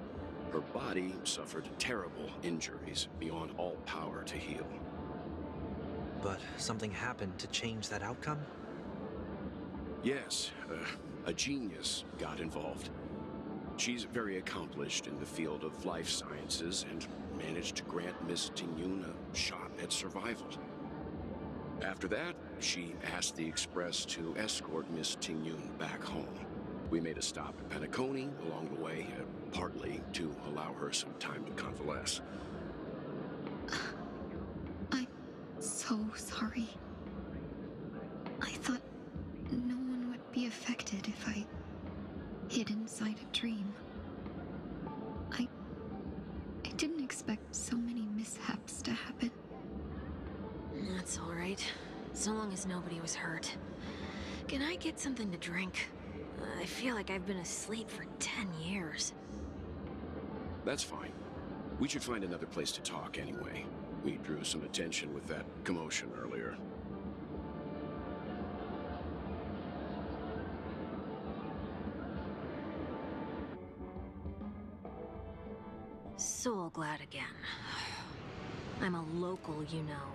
her body suffered terrible injuries beyond all power to heal. But something happened to change that outcome? Yes, a genius got involved. She's very accomplished in the field of life sciences and managed to grant Miss Tingyun a shot at survival. After that, she asked the Express to escort Miss Tingyun back home. We made a stop at Penacony along the way, partly to allow her some time to convalesce. I'm so sorry. I thought no one would be affected if I hid inside a dream. I didn't expect so many mishaps to happen. That's all right. So long as nobody was hurt. Can I get something to drink? I feel like I've been asleep for 10 years. That's fine. We should find another place to talk anyway. We drew some attention with that commotion earlier. So glad again. I'm a local, you know.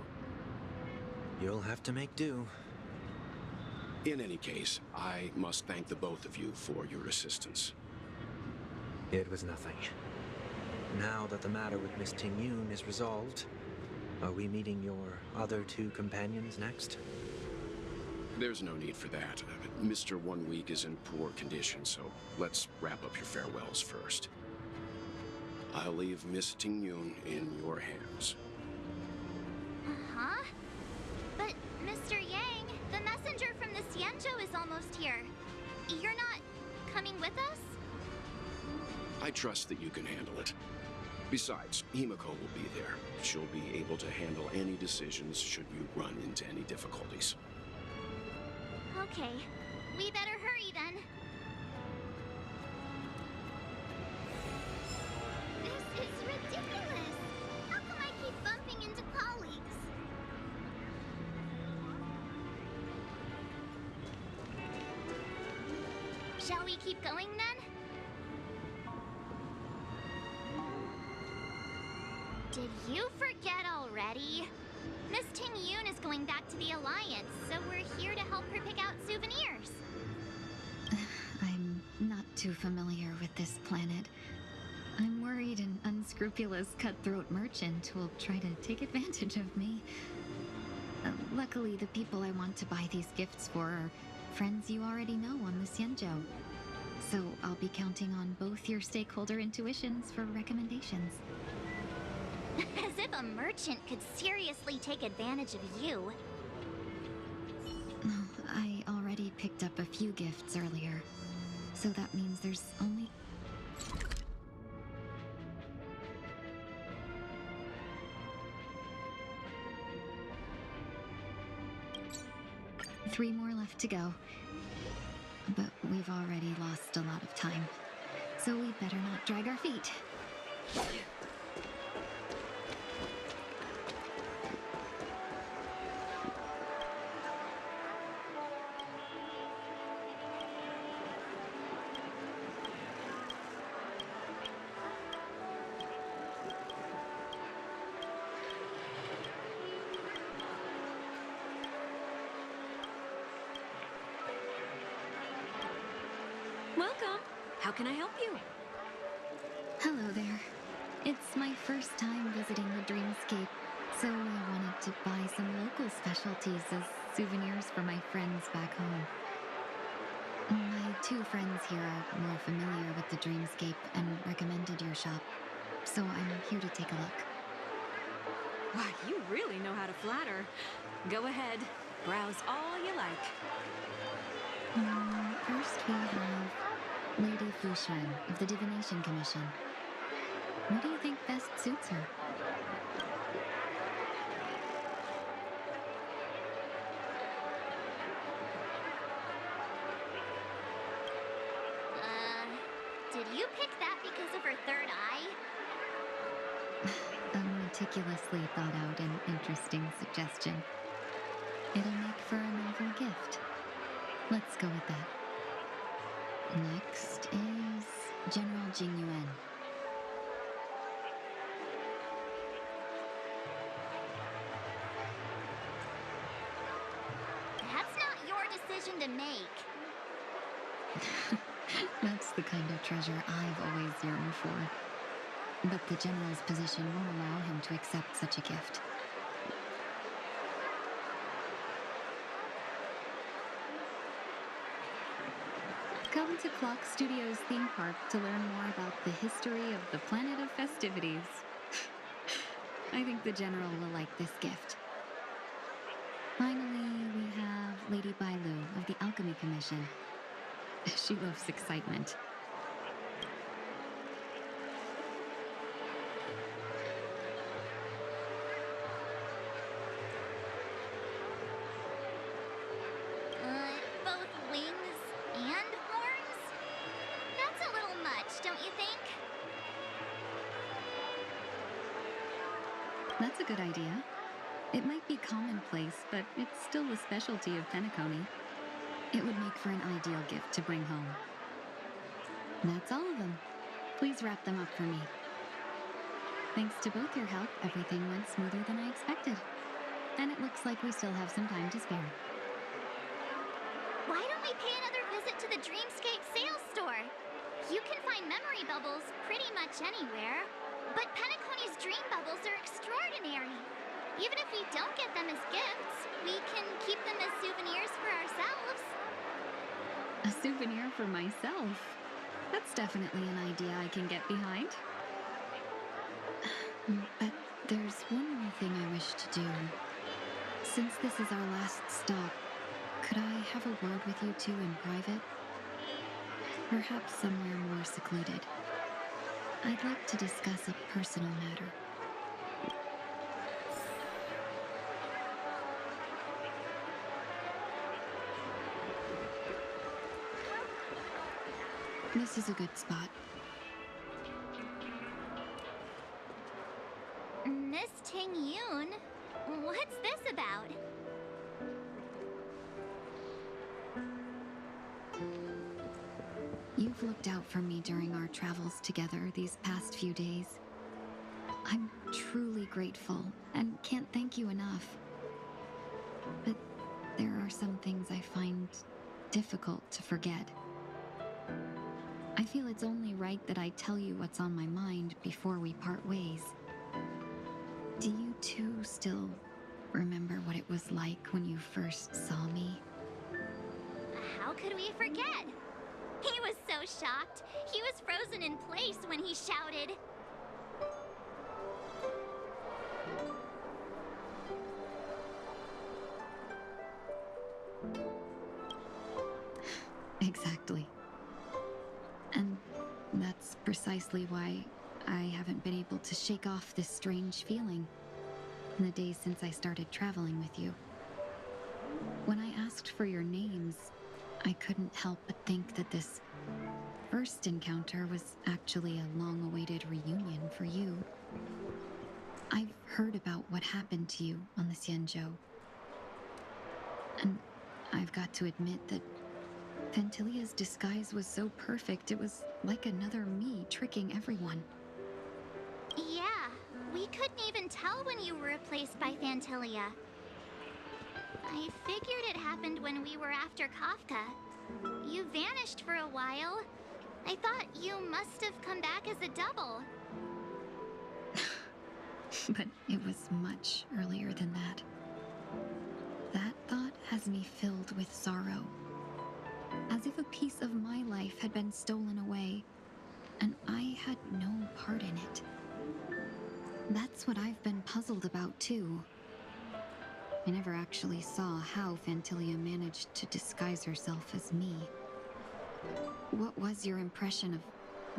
You'll have to make do. In any case, I must thank the both of you for your assistance. It was nothing. Now that the matter with Miss Tingyun is resolved, are we meeting your other 2 companions next? There's no need for that. Mr. 1 Week is in poor condition, so let's wrap up your farewells first. I'll leave Miss Tingyun in your hands. Uh-huh. But, Mr. Yang, the messenger from the Xianzhou is almost here. You're not coming with us? I trust that you can handle it. Besides, Himiko will be there. She'll be able to handle any decisions should you run into any difficulties. Okay. We better hurry then. This is ridiculous! How come I keep bumping into colleagues? Shall we keep going then? Did you forget already? Miss Tingyun is going back to the Alliance, so we're here to help her pick out souvenirs. I'm not too familiar with this planet. I'm worried an unscrupulous cutthroat merchant will try to take advantage of me. Luckily, the people I want to buy these gifts for are friends you already know on the Xianzhou. So I'll be counting on both your stakeholder intuitions for recommendations. As if a merchant could seriously take advantage of you. Oh, I already picked up a few gifts earlier. So that means there's only... Three more left to go. But we've already lost a lot of time. So we'd better not drag our feet. Welcome. How can I help you? Hello there. It's my first time visiting the Dreamscape, so I wanted to buy some local specialties as souvenirs for my friends back home. My 2 friends here are more familiar with the Dreamscape and recommended your shop, so I'm here to take a look. Why, you really know how to flatter. Go ahead. Browse all you like. First we have Lady Fushuan of the Divination Commission. What do you think best suits her? Did you pick that because of her third eye? A meticulously thought out and interesting suggestion. It'll make for a novel gift. Let's go with that. Next is General Jing Yuan. That's not your decision to make. That's the kind of treasure I've always yearned for. But the General's position won't allow him to accept such a gift. Come to Clock Studios theme park to learn more about the history of the planet of festivities. I think the General will like this gift. Finally, we have Lady Bailu of the Alchemy Commission. She loves excitement. Both wings and horns? That's a little much, don't you think? That's a good idea. It might be commonplace, but it's still a specialty of Penacony. It would make for an ideal gift to bring home. That's all of them. Please wrap them up for me. Thanks to both your help, everything went smoother than I expected. And it looks like we still have some time to spare. Why don't we pay another visit to the Dreamscape sales store? You can find memory bubbles pretty much anywhere. But Penacony's dream bubbles are extraordinary. Even if we don't get them as gifts, we can keep them as souvenirs for ourselves. A souvenir for myself? That's definitely an idea I can get behind. But there's one more thing I wish to do. Since this is our last stop, could I have a word with you two in private? Perhaps somewhere more secluded. I'd like to discuss a personal matter. This is a good spot. Miss Ting Yun, what's this about? You've looked out for me during our travels together these past few days. I'm truly grateful and can't thank you enough. But there are some things I find difficult to forget. I feel it's only right that I tell you what's on my mind before we part ways. Do you two still remember what it was like when you first saw me? How could we forget? He was so shocked. He was frozen in place when he shouted. Exactly. And that's precisely why I haven't been able to shake off this strange feeling in the days since I started traveling with you. When I asked for your names, I couldn't help but think that this first encounter was actually a long-awaited reunion for you. I've heard about what happened to you on the Xianzhou. And I've got to admit that Fantilia's disguise was so perfect, it was like another me tricking everyone. Yeah, we couldn't even tell when you were replaced by Fantilia. I figured it happened when we were after Kafka. You vanished for a while. I thought you must have come back as a double. But it was much earlier than that. That thought has me filled with sorrow. As if a piece of my life had been stolen away, and I had no part in it. That's what I've been puzzled about, too. I never actually saw how Fantilia managed to disguise herself as me. What was your impression of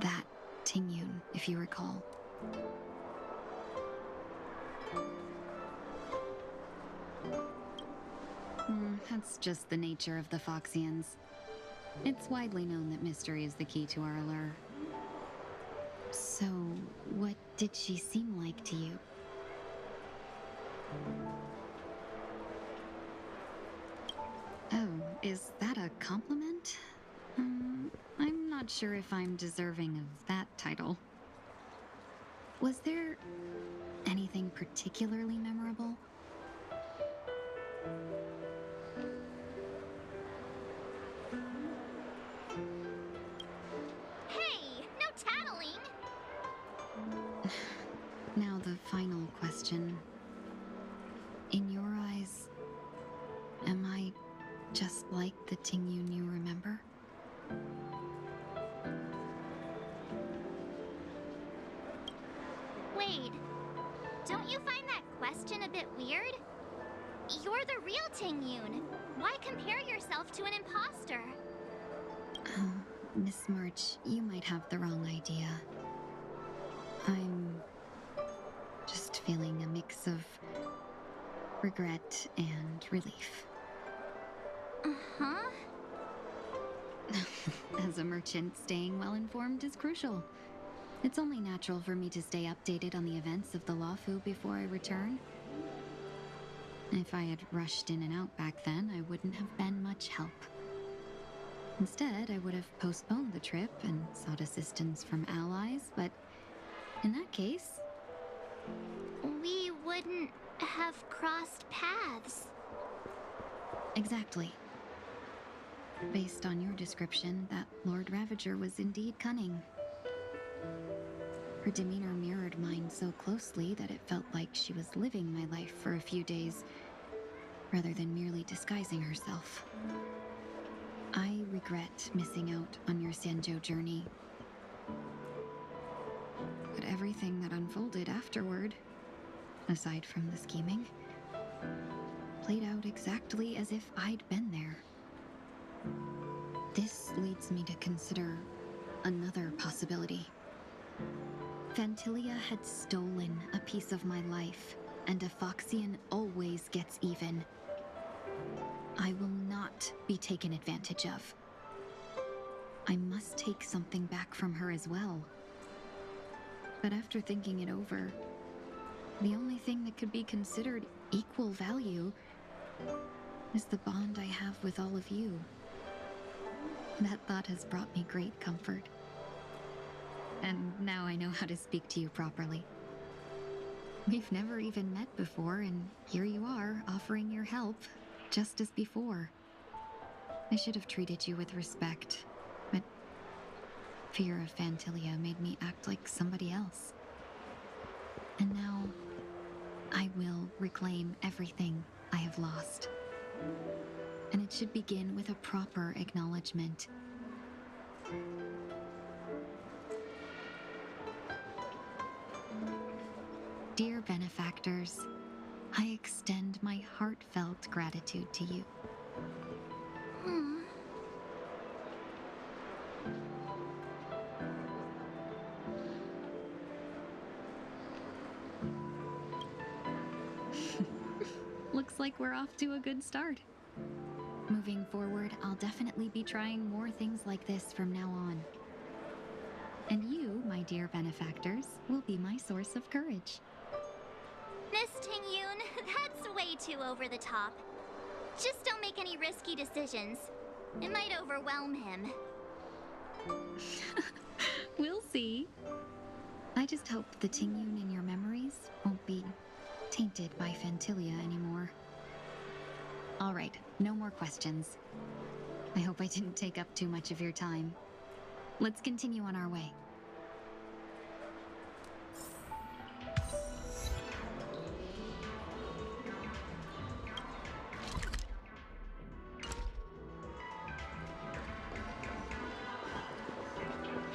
that Ting Yun, if you recall? That's just the nature of the Foxians. It's widely known that mystery is the key to our allure. So, what did she seem like to you? Oh, is that a compliment? I'm not sure if I'm deserving of that title. Was there anything particularly memorable? Hey, no tattling! Now the final question. In your eyes, am I just like the Tingyun you remember? Wait, don't you find that question a bit weird? You're the real Tingyun. Why compare yourself to an imposter? Oh, Miss March, you might have the wrong idea. I'm just feeling a mix of regret and relief. Uh-huh. As a merchant, staying well informed is crucial. It's only natural for me to stay updated on the events of the Lawfu before I return. If I had rushed in and out back then, I wouldn't have been much help. Instead, I would have postponed the trip and sought assistance from allies, but in that case... We wouldn't have crossed paths. Exactly. Based on your description, that Lord Ravager was indeed cunning. Her demeanor mirrored mine so closely that it felt like she was living my life for a few days, rather than merely disguising herself. I regret missing out on your Xianzhou journey. But everything that unfolded afterward, aside from the scheming, played out exactly as if I'd been there. This leads me to consider another possibility. Phantilia had stolen a piece of my life, and a Foxian always gets even. I will not be taken advantage of. I must take something back from her as well. But after thinking it over, the only thing that could be considered equal value is the bond I have with all of you. That thought has brought me great comfort. And now I know how to speak to you properly. We've never even met before, and here you are, offering your help, just as before. I should have treated you with respect, but fear of Phantilia made me act like somebody else. And now, I will reclaim everything I have lost. And it should begin with a proper acknowledgement. Dear benefactors, I extend my heartfelt gratitude to you. Looks like we're off to a good start. Moving forward, I'll definitely be trying more things like this from now on. And you, my dear benefactors, will be my source of courage. Miss Tingyun, that's way too over the top. Just don't make any risky decisions. It might overwhelm him. We'll see. I just hope the Tingyun in your memories won't be tainted by Phantilia anymore. All right, no more questions. I hope I didn't take up too much of your time. Let's continue on our way.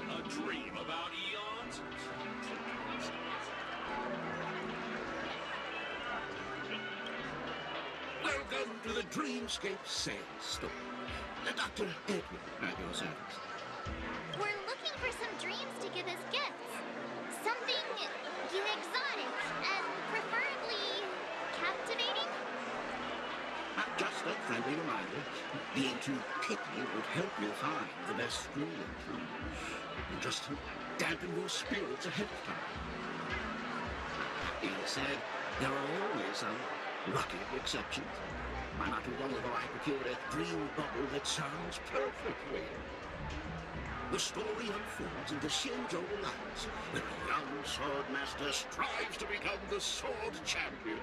A dream about eons? Welcome to the Dreamscape Sandstorm. Dr. Edwin at your service. We're looking for some dreams to give as gifts. Something Being too picky would help you find the best school in town. And just to dampen your spirits ahead of time. That being said, there are always some lucky exceptions. Not too long ago, I procured a dream bubble that sounds perfectly. The story unfolds in the Shinjo Alliance, where a young sword master strives to become the sword champion.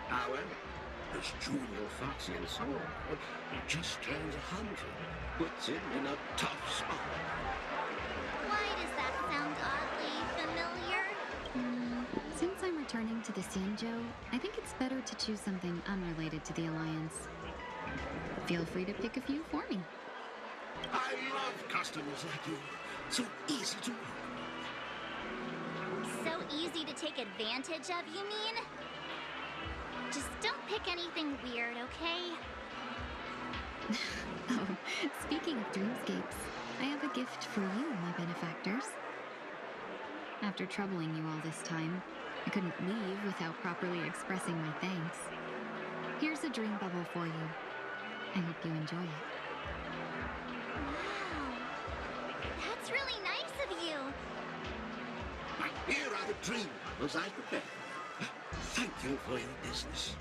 However, this junior foxy and sword he just turned 100, puts him in a tough spot. Why does that sound oddly familiar? Since I'm returning to the Shinjo, I think it's better to choose something unrelated to the Alliance. Feel free to pick a few for me. I love customers like you. So easy to work. So easy to take advantage of, you mean? Just don't pick anything weird, okay? Oh, speaking of dreamscapes, I have a gift for you, my benefactors. After troubling you all this time, I couldn't leave without properly expressing my thanks. Here's a dream bubble for you. I hope you enjoy it. Wow. That's really nice of you. Here are the dream bubbles I prepared. Thank you for your business.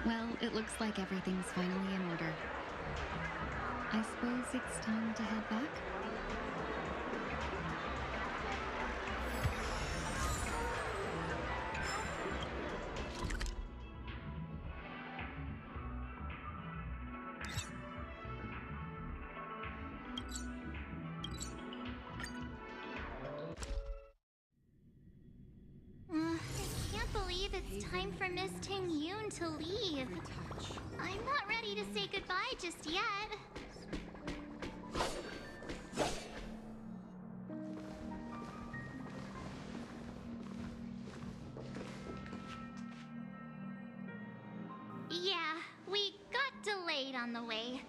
Well, it looks like everything's finally in order. I suppose it's time to head back? I can't believe it's time for Miss Ting Yoon to leave. I'm not ready to say goodbye just yet. Yeah, we got delayed on the way.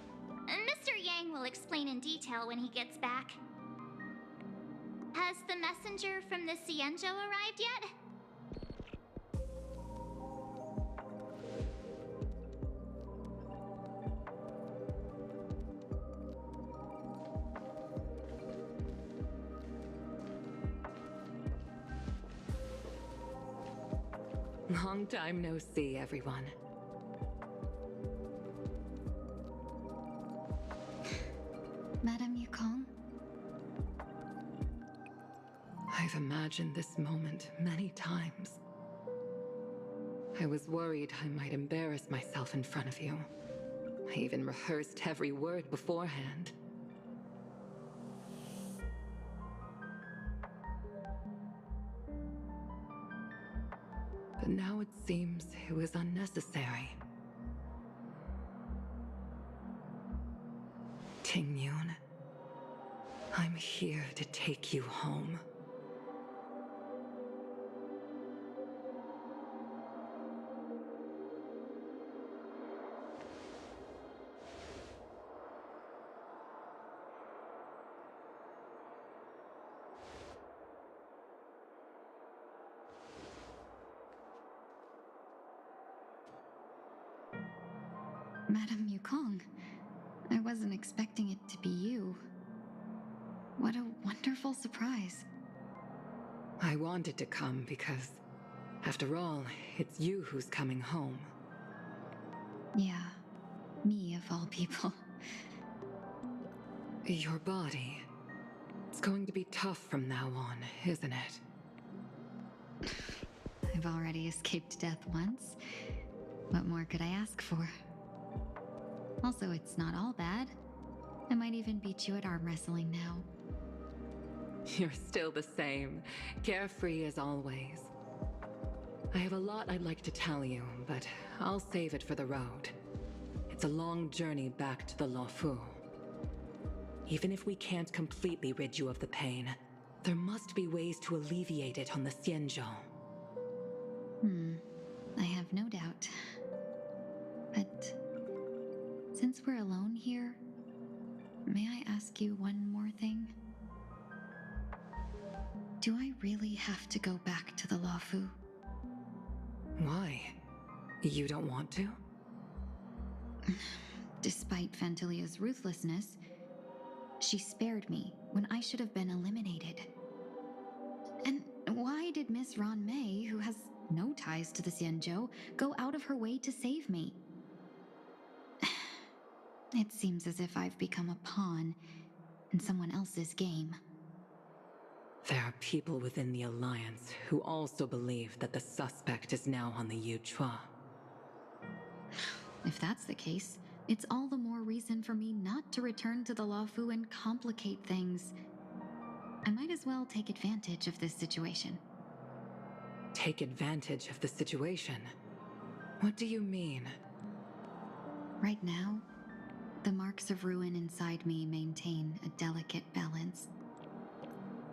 Mr. Yang will explain in detail when he gets back. Has the messenger from the Cienjo arrived yet? Long time no see, everyone. Madame Yukong? I've imagined this moment many times. I was worried I might embarrass myself in front of you. I even rehearsed every word beforehand. But now it seems it was unnecessary. Ting Yoon, I'm here to take you home. Madame Yukong, I wasn't expecting it to be you. What a wonderful surprise. I wanted to come because, after all, it's you who's coming home. Yeah, me of all people. Your body. It's going to be tough from now on, isn't it? I've already escaped death once. What more could I ask for? Also, it's not all bad. I might even beat you at arm wrestling now. You're still the same, carefree as always. I have a lot I'd like to tell you, but I'll save it for the road. It's a long journey back to the Luofu. Even if we can't completely rid you of the pain, there must be ways to alleviate it on the Xianzhou. I have no doubt. But since we're alone here, may I ask you one more thing? Do I really have to go back to the Luofu? Why? You don't want to? Despite Fantilia's ruthlessness, she spared me when I should have been eliminated. And why did Miss Ron May, who has no ties to the Xianzhou, go out of her way to save me? It seems as if I've become a pawn in someone else's game. There are people within the Alliance who also believe that the suspect is now on the Yuchua. If that's the case, it's all the more reason for me not to return to the Luofu and complicate things. I might as well take advantage of this situation. Take advantage of the situation? What do you mean? Right now, the marks of ruin inside me maintain a delicate balance.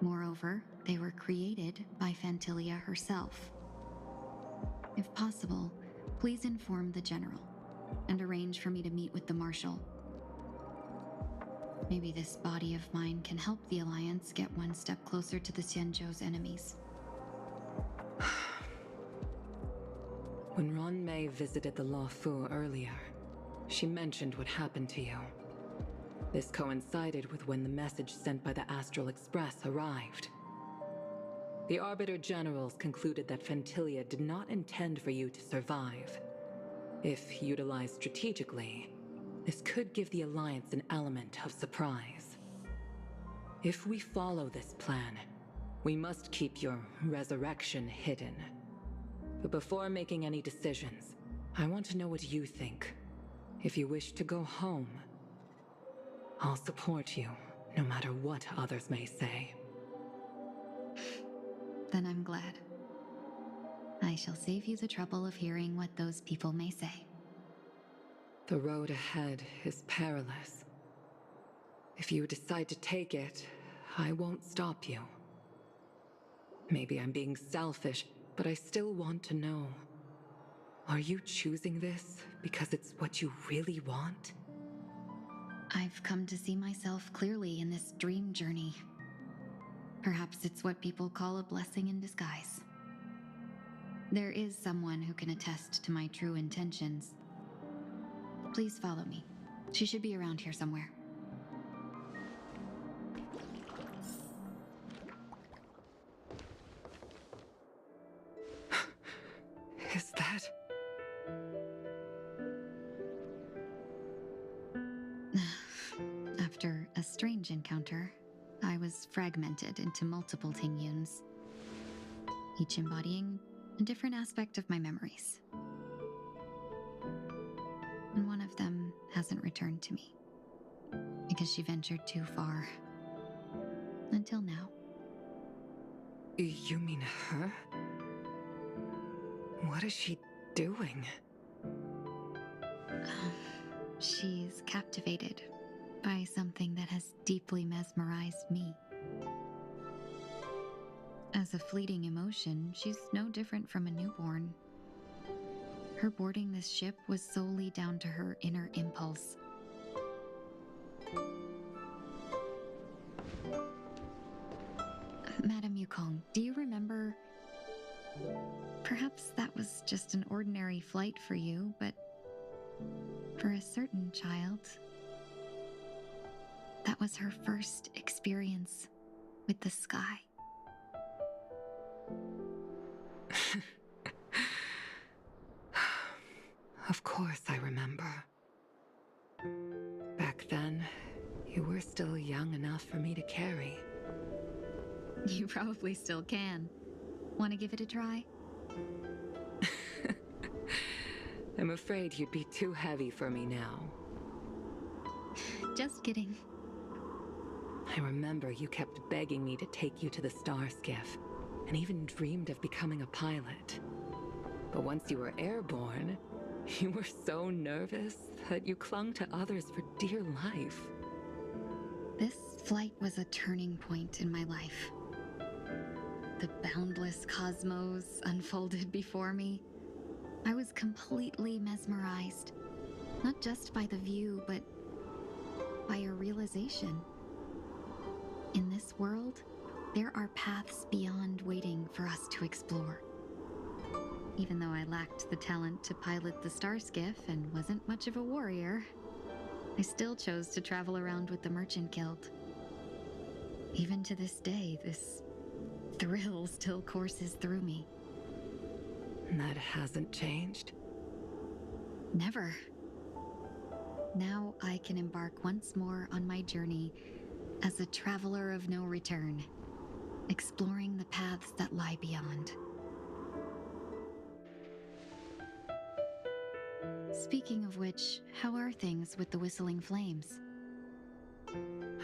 Moreover, they were created by Fantilia herself. If possible, please inform the General and arrange for me to meet with the Marshal. Maybe this body of mine can help the Alliance get one step closer to the Xianzhou's enemies. When Ron May visited the Luofu earlier, she mentioned what happened to you. This coincided with when the message sent by the Astral Express arrived. The Arbiter Generals concluded that Fantilia did not intend for you to survive. If utilized strategically, this could give the Alliance an element of surprise. If we follow this plan, we must keep your resurrection hidden. But before making any decisions, I want to know what you think. If you wish to go home, I'll support you, no matter what others may say. Then I'm glad. I shall save you the trouble of hearing what those people may say. The road ahead is perilous. If you decide to take it, I won't stop you. Maybe I'm being selfish, but I still want to know. Are you choosing this because it's what you really want? I've come to see myself clearly in this dream journey. Perhaps it's what people call a blessing in disguise. There is someone who can attest to my true intentions. Please follow me. She should be around here somewhere. Is that... After a strange encounter, I was fragmented into multiple Tingyuns, each embodying a different aspect of my memories. And one of them hasn't returned to me, because she ventured too far. Until now. You mean her? What is she doing? She's captivated by something that has deeply mesmerized me. As a fleeting emotion, she's no different from a newborn. Her boarding this ship was solely down to her inner impulse. Madame Yukong, do you remember? Perhaps that was just an ordinary flight for you, but for a certain child, that was her first experience with the sky. Of course I remember. Back then, you were still young enough for me to carry. You probably still can. Want to give it a try? I'm afraid you'd be too heavy for me now. Just kidding. I remember you kept begging me to take you to the star skiff, and even dreamed of becoming a pilot. But once you were airborne, you were so nervous that you clung to others for dear life. This flight was a turning point in my life. The boundless cosmos unfolded before me. I was completely mesmerized, not just by the view, but by a realization. In this world, there are paths beyond waiting for us to explore. Even though I lacked the talent to pilot the star skiff and wasn't much of a warrior, I still chose to travel around with the Merchant Guild. Even to this day, this thrill still courses through me. That hasn't changed? Never. Now I can embark once more on my journey as a traveler of no return, exploring the paths that lie beyond. Speaking of which, how are things with the Whistling Flames?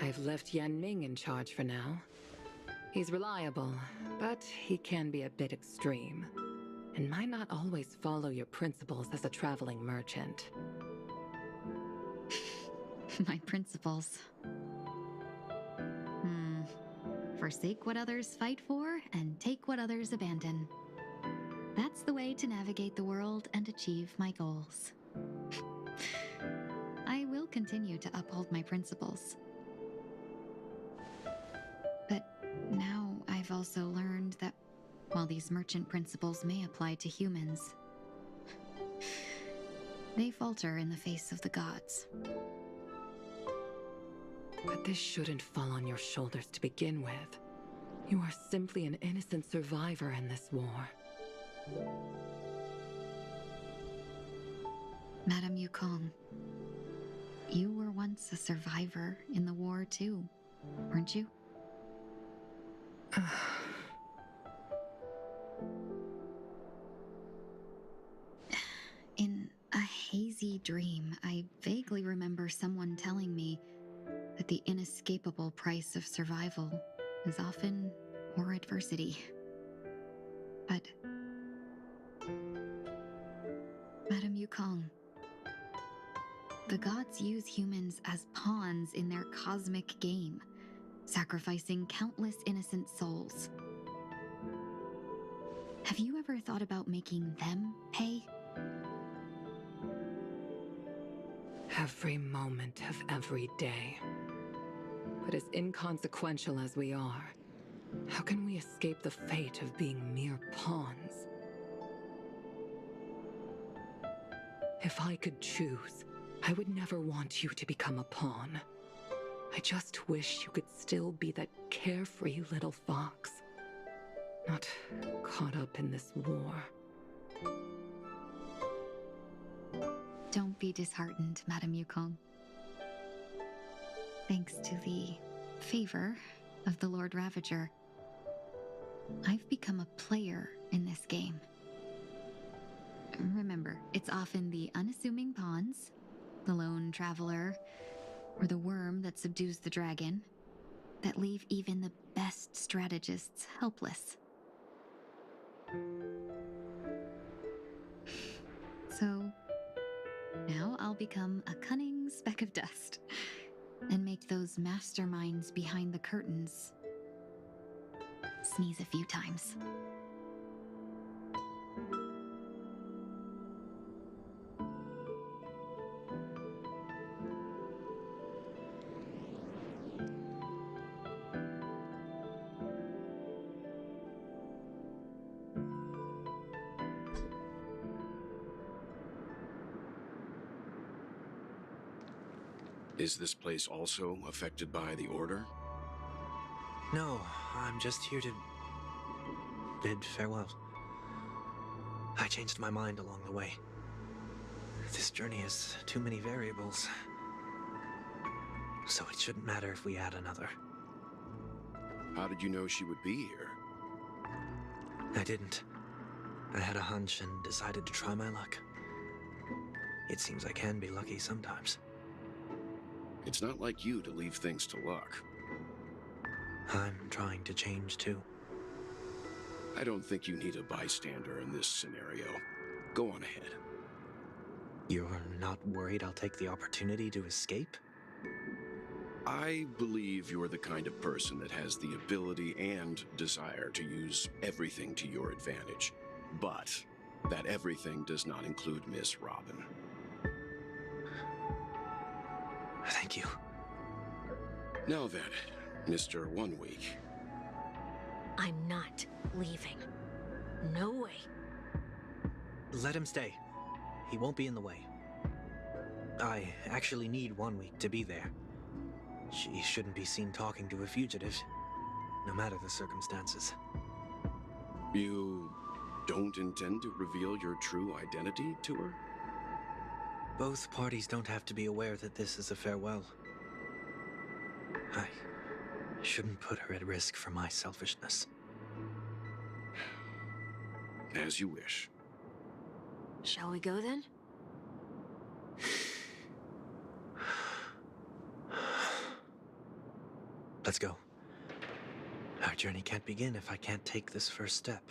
I've left Yan Ming in charge for now. He's reliable, but he can be a bit extreme, and might not always follow your principles as a traveling merchant. My principles. Forsake what others fight for, and take what others abandon. That's the way to navigate the world and achieve my goals. I will continue to uphold my principles. But now I've also learned that while these merchant principles may apply to humans, they falter in the face of the gods. But this shouldn't fall on your shoulders to begin with. You are simply an innocent survivor in this war. Madame Yukong, you were once a survivor in the war too, weren't you? In a hazy dream, I vaguely remember someone telling me that the inescapable price of survival is often more adversity. But Madame Yukong, the gods use humans as pawns in their cosmic game, sacrificing countless innocent souls. Have you ever thought about making them pay? Every moment of every day. But as inconsequential as we are, how can we escape the fate of being mere pawns? If I could choose, I would never want you to become a pawn. I just wish you could still be that carefree little fox, not caught up in this war. Don't be disheartened, Madame Yukong. Thanks to the favor of the Lord Ravager, I've become a player in this game. Remember, it's often the unassuming pawns, the lone traveler, or the worm that subdues the dragon, that leave even the best strategists helpless. So, now I'll become a cunning speck of dust, and make those masterminds behind the curtains sneeze a few times. Is this place also affected by the Order? No, I'm just here to bid farewell. I changed my mind along the way. This journey has too many variables. So it shouldn't matter if we add another. How did you know she would be here? I didn't. I had a hunch and decided to try my luck. It seems I can be lucky sometimes. It's not like you to leave things to luck. I'm trying to change too. I don't think you need a bystander in this scenario. Go on ahead. You're not worried I'll take the opportunity to escape? I believe you're the kind of person that has the ability and desire to use everything to your advantage. But that everything does not include Miss Robin. Thank you. Now then, Mr. 1 Week. I'm not leaving. No way. Let him stay. He won't be in the way. I actually need 1 week to be there. She shouldn't be seen talking to a fugitive, no matter the circumstances. You don't intend to reveal your true identity to her? Both parties don't have to be aware that this is a farewell. I shouldn't put her at risk for my selfishness. As you wish. Shall we go then? Let's go. Our journey can't begin if I can't take this first step.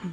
Hmm.